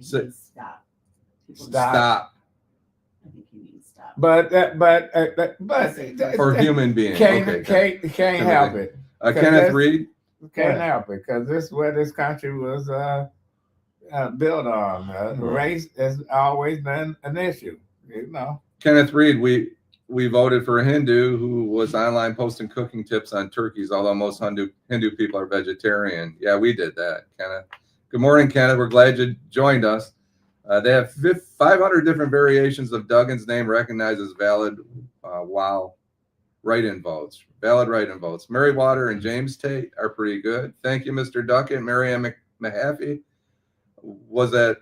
Stop. stop I think he means stop. But for human being. can't Okay, can't help it. Kenneth Reed. Can't help it because this is where this country was built on. Race has always been an issue. You know. Kenneth Reed, we voted for a Hindu who was online posting cooking tips on turkeys, although most Hindu people are vegetarian. Yeah, we did that, Kenneth. Good morning, Kenneth. We're glad you joined us. They have 500 different variations of Duggan's name recognized as valid write-in votes. Valid write-in votes. Mary Water and James Tate are pretty good. Thank you, Mr. Duckett. Mary Ann Mahaffey was at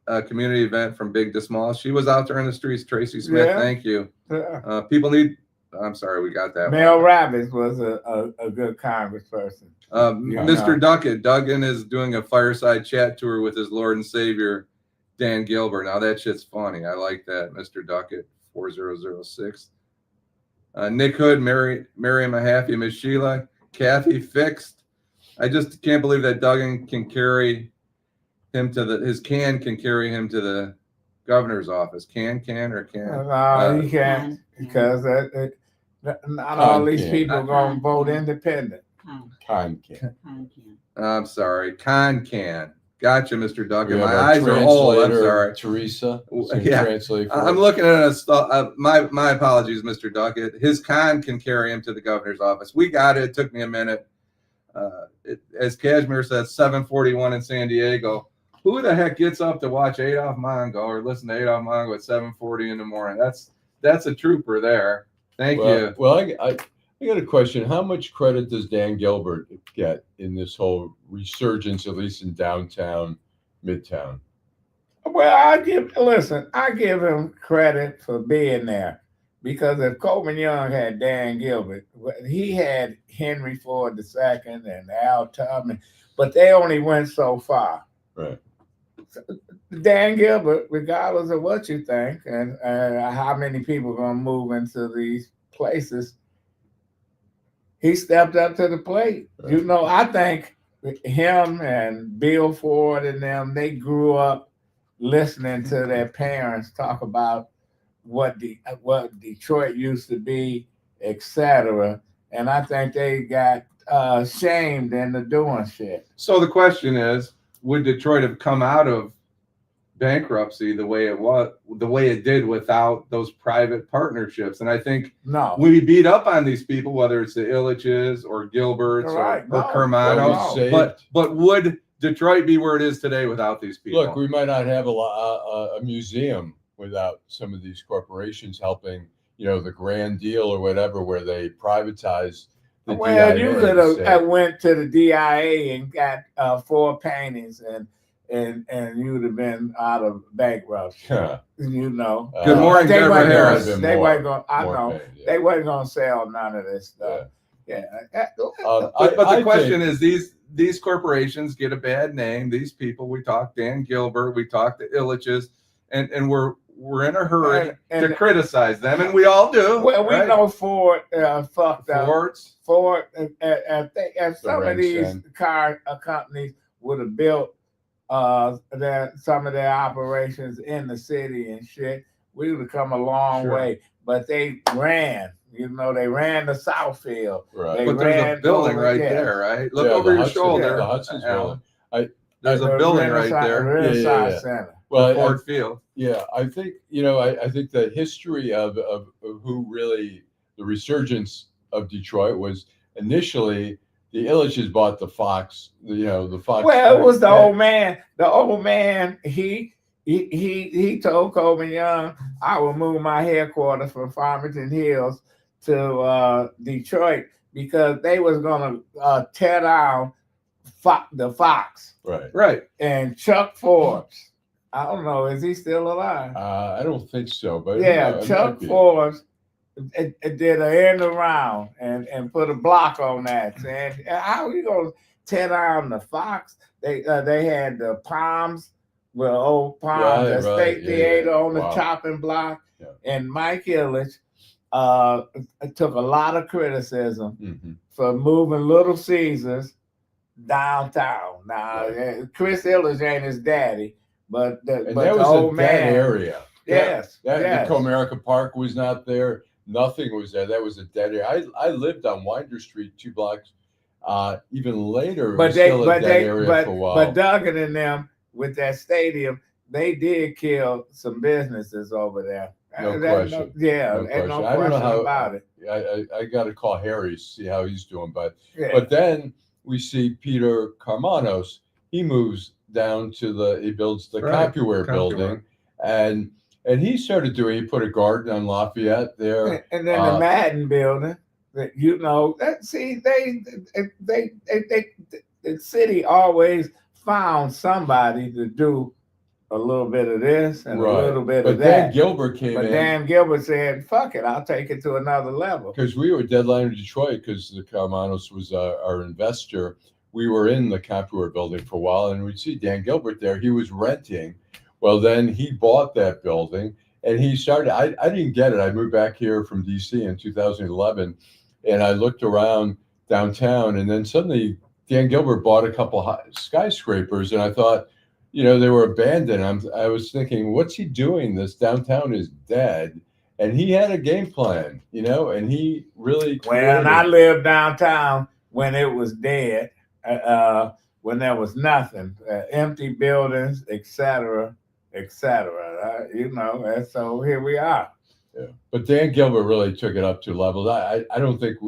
a community event from big to small. She was out there in the streets. Tracy Smith, Yeah. thank you. Yeah. People need. I'm sorry, we got that. Mel one. Rabbit was a good congressperson. Mr. Duckett, Duggan is doing a fireside chat tour with his Lord and Savior, Dan Gilbert. Now that shit's funny. I like that, Mr. Duckett, 4006. Nick Hood, Mary Mahaffey, Miss Sheila, Kathy Fixed. I just can't believe that Duggan can carry him to his can carry him to the governor's office. Can or can't? No, he can't because not all these people are going to vote independent. Con can. I'm sorry, can. Gotcha, Mr. Duggan. We have My our eyes are old. I'm translator, sorry. Teresa. Yeah. Translate for I'm us. looking at my apologies, Mr. Duckett. His con can carry him to the governor's office. We got it. It took me a minute. As Kashmir says, 7:41 in San Diego. Who the heck gets up to watch Adolph Mongo or listen to Adolph Mongo at 7:40 in the morning? That's a trooper there. Thank you. Well, I got a question. How much credit does Dan Gilbert get in this whole resurgence, at least in downtown, Midtown? Well, I give him credit for being there because if Coleman Young had Dan Gilbert, he had Henry Ford II and Al Tubman, but they only went so far. Right. Dan Gilbert, regardless of what you think and how many people are going to move into these places, he stepped up to the plate. Right. You know, I think him and Bill Ford and them, they grew up listening to their parents talk about what Detroit used to be, etc. And I think they got shamed into doing shit. So the question is, would Detroit have come out of bankruptcy the way it did without those private partnerships? And I think No. we beat up on these people, whether it's the Illiches or Gilberts Right. or No. Kermano. Well, we saved- But would Detroit be where it is today without these people? Look, we might not have a museum without some of these corporations helping, the Grand Deal or whatever, where they privatize the Well, DIA. you could have went to the DIA and got 4 paintings and you would have been out of bankruptcy. You know. Good morning, They Deborah weren't gonna- Harris. They weren't going. I More know. pain, yeah. They wasn't going to sell none of this stuff. Yeah. But the I question think- is, these corporations get a bad name. These people, we talked Dan Gilbert, we talked the Illiches, and we're in a hurry And- to criticize them, and we all do. Well, we right? know Ford fucked up. Fords. Ford, if some of these Rank car companies would have built some of their operations in the city and shit, we would have come a long Sure. way. but they ran. You know, they ran the Southfield. Right. They But there's a ran building over- right yeah. there, right? Look Yeah, over the your Hudson- shoulder. The Hudson's Al. building. There's a The building right Renaissance- there. Renaissance Yeah. Center. Well, Ford Field. yeah, I think, I think the history of who really, the resurgence of Detroit was initially the Illiches bought the Fox, the Fox. Well, it was the Yeah. old man. The old man, he told Coleman Young, I will move my headquarters from Farmington Hills to Detroit because they was gonna tear down the Fox. Right. Right. And Chuck Forbes, I don't know, is he still alive? I don't think so, but Yeah, it Chuck might be. Forbes it did an end around and put a block on that. And how you gonna tear down the Fox? They had the Palms, old Palms, Right, the right. State Yeah, Theater yeah. on the Wow. chopping block. Yeah. And Mike Illich took a lot of criticism Mhm. for moving Little Caesars downtown. Now, Chris Illich ain't his daddy, but And but that the was old a man. dead area. Yes, The yes. Comerica Park was not there. Nothing was there. That was a dead area. I lived on Winder Street, 2 blocks. Even later, it was still a dead area for a while. But Duggan and them with that stadium, they did kill some businesses over there. No question. Yeah, No and no question. I don't know question how- about it. I got to call Harry to see how he's doing. But Yeah. then we see Peter Carmanos. He moves down to he builds the Right, CompuWare building, and he started doing. He put a garden on Lafayette there. And then the Madden building, the city always found somebody to do a little bit of this and Right. a little bit But of Dan that. Gilbert came But in. Dan Gilbert said, "Fuck it, I'll take it to another level." Because we were deadline in Detroit because the Carmanos was our investor. We were in the CompuWare building for a while, and we'd see Dan Gilbert there. He was renting. Well, then he bought that building, and he started. I didn't get it. I moved back here from DC in 2011, and I looked around downtown, and then suddenly Dan Gilbert bought a couple skyscrapers, and I thought, they were abandoned. I was thinking, what's he doing? This downtown is dead. And he had a game plan, and he really. Well, and I lived downtown when it was dead, when there was nothing, empty buildings, etc., etc. And so here we are. Yeah. But Dan Gilbert really took it up to levels. I don't think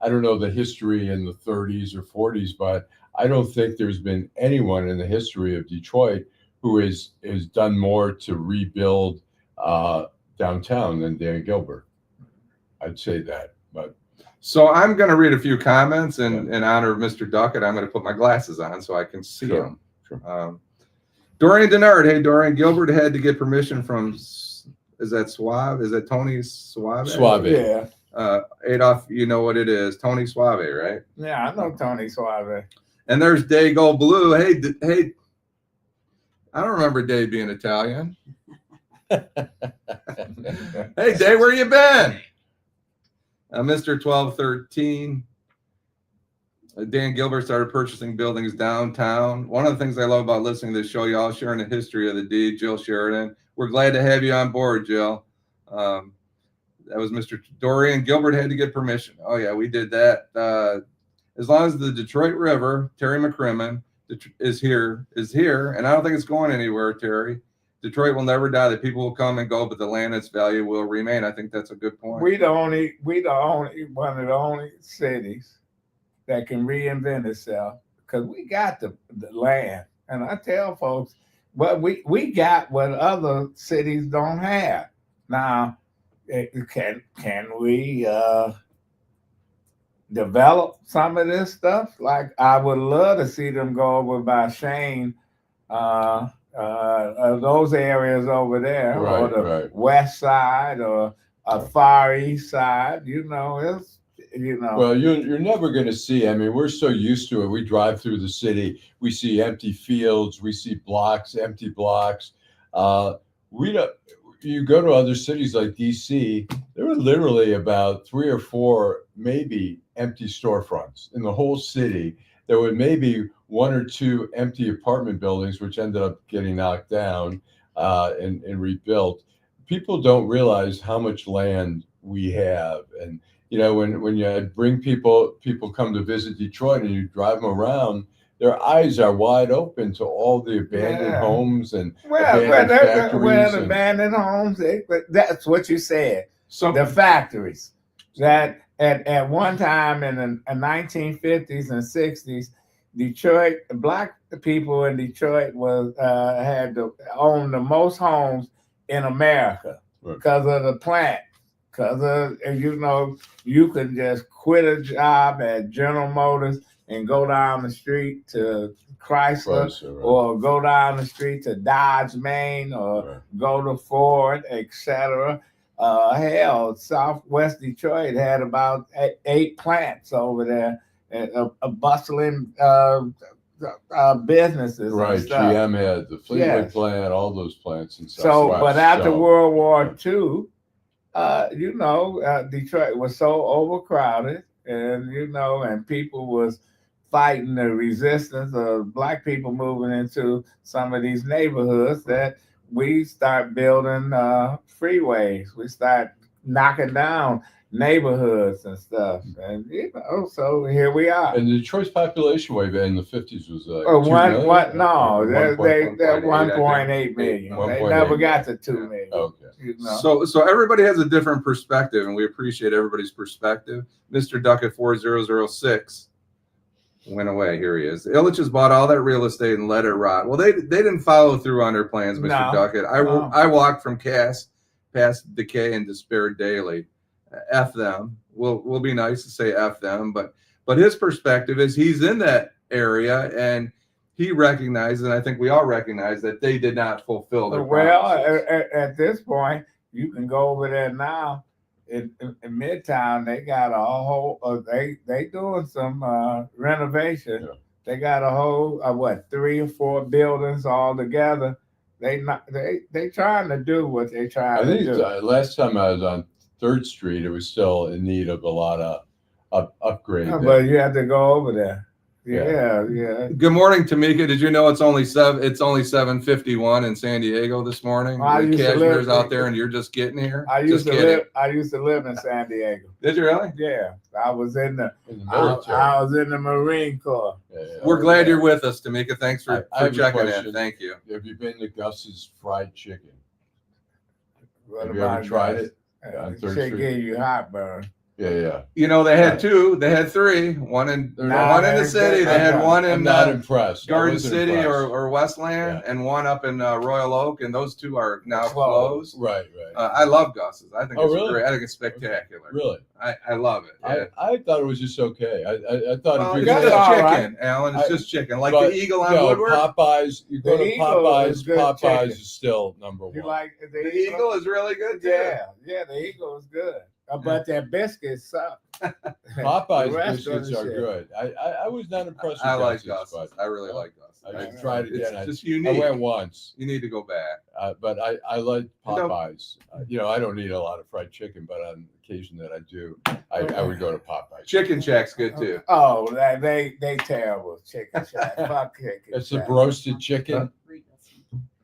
I don't know the history in the 30s or 40s, but I don't think there's been anyone in the history of Detroit who has done more to rebuild downtown than Dan Gilbert. I'd say that, but. So I'm going to read a few comments in honor of Mr. Duckett. I'm going to put my glasses on so I can see Sure, them. Dorian Denard. Hey, Dorian Gilbert had to get permission from, is that Suave? Is that Tony Suave? Suave. Yeah. Adolph, you know what it is. Tony Suave, right? Yeah, I know Tony Suave. And there's Day Go Blue. Hey, I don't remember Day being Italian. Hey, Day, where you been? Mr. 1213. Dan Gilbert started purchasing buildings downtown. One of the things I love about listening to this show, y'all sharing the history of the deed. Jill Sheridan. We're glad to have you on board, Jill. That was Mr. Dorian Gilbert had to get permission. Oh, yeah, we did that. As long as the Detroit River, Terry McCrimmon, is here, and I don't think it's going anywhere, Terry. Detroit will never die. The people will come and go, but the land and its value will remain. I think that's a good point. We the only one of the only cities that can reinvent itself because we got the land. And I tell folks, well, we got what other cities don't have. Now, can we develop some of this stuff? Like I would love to see them go over by Shane, those areas over there, or the west side, or a far east side. Well, you're never going to see. I mean, we're so used to it. We drive through the city, we see empty fields, we see empty blocks. We don't. You go to other cities like DC, there were literally about 3 or 4 maybe empty storefronts in the whole city. There were maybe 1 or 2 empty apartment buildings, which ended up getting knocked down and rebuilt. people don't realize how much land we have. And when you bring people come to visit Detroit and you drive them around, their eyes are wide open to all the abandoned Yeah. homes and Well, abandoned factories. and, abandoned homes. But that's what you said. So The factories that at one time in the 1950s and 60s, Detroit, black people in Detroit was owned the most homes in America Right. because of the plant. Because you could just quit a job at General Motors and go down the street to Chrysler, right. or go down the street to Dodge, Main, or Right. go to Ford, etc. Hell, Southwest Detroit had about 8 plants over there, bustling businesses. Right, and stuff. GM had the Fleetwood Yes. plant, all those plants and stuff. So, but after World War yeah. II, Detroit was so overcrowded, and people was fighting the resistance of black people moving into some of these neighborhoods, that we start building freeways. We start knocking down neighborhoods and stuff. And, so here we are. And Detroit's population wave in the 50s was like 2 million? They're 1.8 1.8 million. They 1.8 never got to 2 million. Okay. So everybody has a different perspective, and we appreciate everybody's perspective. Mr. Duckett 4006 went away. Here he is. Illich's bought all that real estate and let it rot. Well, they didn't follow through on their plans, Mr. No. Duckett. I walked from past decay and despair daily. F them. We'll be nice to say F them, but his perspective is he's in that area and he recognizes, and I think we all recognize, that they did not fulfill their promises. At this point, you can go over there now in Midtown. They got a whole. They doing some renovation. Yeah. They got a whole 3 or 4 buildings all together. They trying to do what they trying to do. Last time I was on 3rd Street, it was still in need of a lot of upgrade. But you have to go over there. Yeah. Good morning, Tamika. Did you know it's only 7:51 in San Diego this morning? I The used to cashmere's live- out there, and you're just getting here. I used to live in San Diego. Did you really? Yeah, I was in the military. I was in the Marine Corps. Yeah. We're glad you're with us, Tamika. Thanks I for have a checking in. question. Thank you. Have you been to Gus's Fried Chicken? What Have you ever about tried that? it? On Shit 3rd Street? gave you heartburn. Yeah. You know, they had Right. 2. They had 3. One in Nah, the city. They had one I'm in not impressed. I Garden wasn't City impressed. or Westland, and one up in Royal Oak, and those 2 are now closed. Right. I love Gus's. I think Oh, it's really? great. I think it's spectacular. Really? I love it. Yeah. I thought it was just okay. I thought Well, if it's you're just all chicken, Alan. It's just chicken, like but, the Eagle on no, Woodward. Popeyes. You go The to Eagle Popeyes. is good Popeyes chicken. is still number 1. You like The Eagle is really good too. Yeah, the Eagle is good. But that biscuit suck. Popeyes The rest of biscuits the are shit. good. I was not impressed. I with like Gus's, Gus's. but I really like Gus's. I should try it again. It's just I unique. went once, You need to go back. but I like No. Popeyes. I don't eat a lot of fried chicken, but on occasion that I do, I would go to Popeyes. Chicken Shack's good too. Oh, they terrible. Chicken Shack. Fuck Chicken It's the Shack. roasted chicken.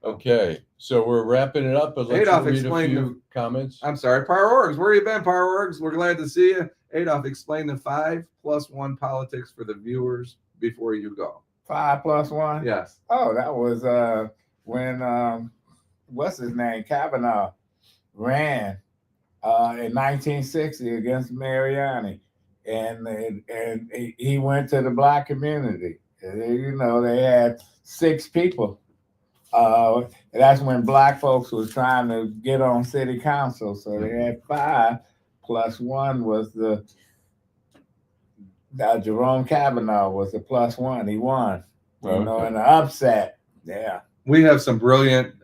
Okay, so we're wrapping it up, but let's Adolph, read a explain few comments. I'm sorry, Power Orgs. Where you been, Power Orgs? We're glad to see you. Adolph, explain the 5+1 politics for the viewers before you go. 5+1. Yes. Oh, that was when what's his name, Kavanaugh, ran in 1960 against Mariani, and he went to the black community. They had 6 people. That's when black folks was trying to get on city council, so they had 5 plus 1 was the Jerome Kavanaugh was the +1. He won. In the upset. Yeah. We have some brilliant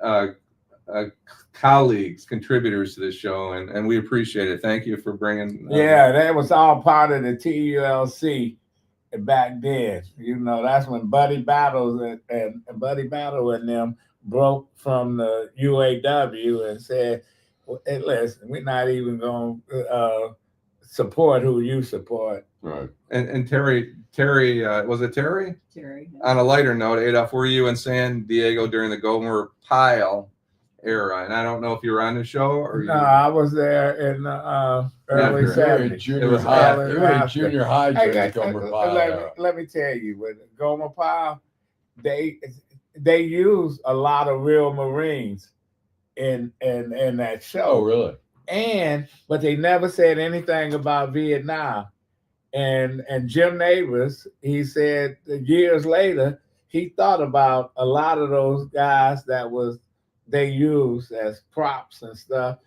colleagues, contributors to this show, and we appreciate it. Thank you for bringing. That was all part of the TULC back then. That's when Buddy Battles and Buddy Battle and them broke from the UAW and said, "Hey, listen, we're not even going to support who you support." Right. And Terry, was it Terry? Terry. On a lighter note, Adolph, were you in San Diego during the Gomer Pyle era. And I don't know if you were on the show or No, I was there in early After. You were in 70s. junior was high. after. You were in junior high Hey, during the Gomer Pyle era. let me tell you, with Gomer Pyle, they used a lot of real Marines in that show. Oh, really? But they never said anything about Vietnam. And Jim Neighbors, he said years later, he thought about a lot of those guys they used as props and stuff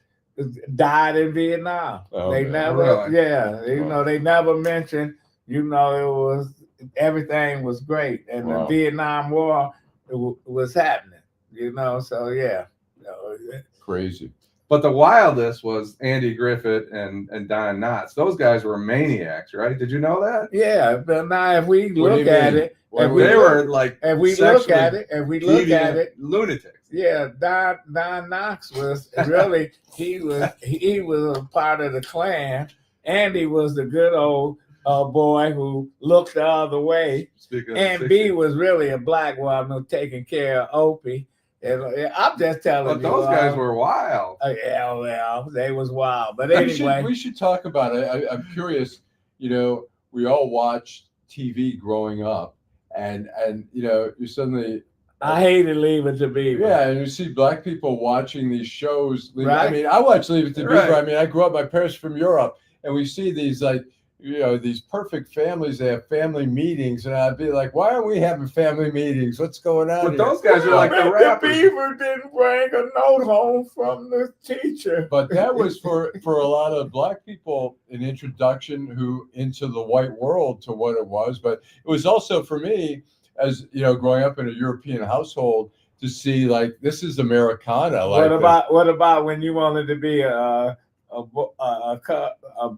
died in Vietnam. Oh, They man. never, Really? yeah, you know, they never mentioned, you know, it was everything was great, and Wow. the Vietnam War was happening, you know. So yeah, you know, Crazy. But the wildest was Andy Griffith and Don Knotts. Those guys were maniacs, right? Did you know that? yeah. But now if we What do look you at mean? it, What if do we you They mean? were like if we look at it, deviant lunatics. yeah, Don Knox was really he was a part of the Klan. Andy was the good old boy who looked the other way, Speaking of and the B 60s. was really a black woman taking care of Opie. And I'm just telling But you, those guys were wild. yeah, well, they was wild. But We should, anyway, we should talk about it. I'm curious. You know, we all watched TV growing up, and you know, you suddenly I hated Leave It to Beaver. yeah, and you see black people watching these shows. I Right. mean, I watched Leave It to Beaver. Right. I mean, I grew up. My parents from Europe, and we see these like, you know, these perfect families. They have family meetings, and I'd be like, why aren't we having family meetings? What's going on? But here? those guys are like the The rappers. Beaver didn't bring a note home from the teacher. But that was for a lot of black people an introduction who into the white world to what it was. But it was also for me, as you know, growing up in a European household, to see like this is Americana. Like What about when you wanted to be a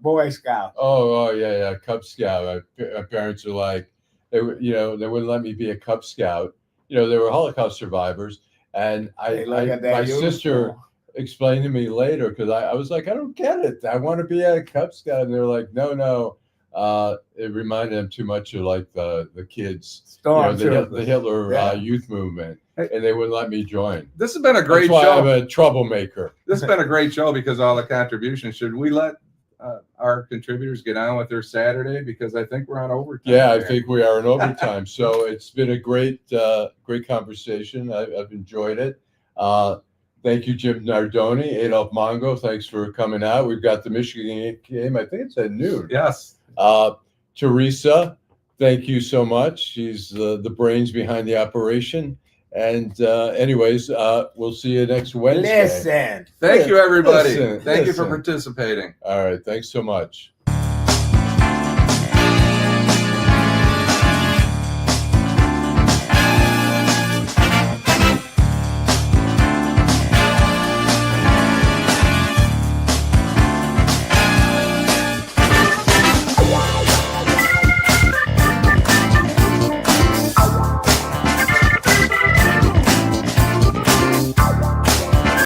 Boy Scout? oh yeah, Cub Scout. My parents are like, they wouldn't let me be a Cub Scout. You know, they were Holocaust survivors, and They look at that my uniform. sister explained to me later because I was like, I don't get it. I want to be a Cub Scout, and they're like, no. It reminded them too much of like the kids, you know, the Hitler Yeah. youth movement, and they wouldn't let me join. This has been a great That's why show. I'm a troublemaker. This has been a great show because of all the contributions. Should we let our contributors get on with their Saturday? Because I think we're on overtime. Yeah, I here. think we are in overtime. So it's been a great conversation. I've enjoyed it. Thank you, Jim Nardone, Adolph Mongo. Thanks for coming out. We've got the Michigan game. I think it's at noon. Yes. Teresa, thank you so much. She's the brains behind the operation. And anyways, we'll see you next Wednesday. Listen. Thank you, everybody. Listen. Thank you for participating. All right. Thanks so much.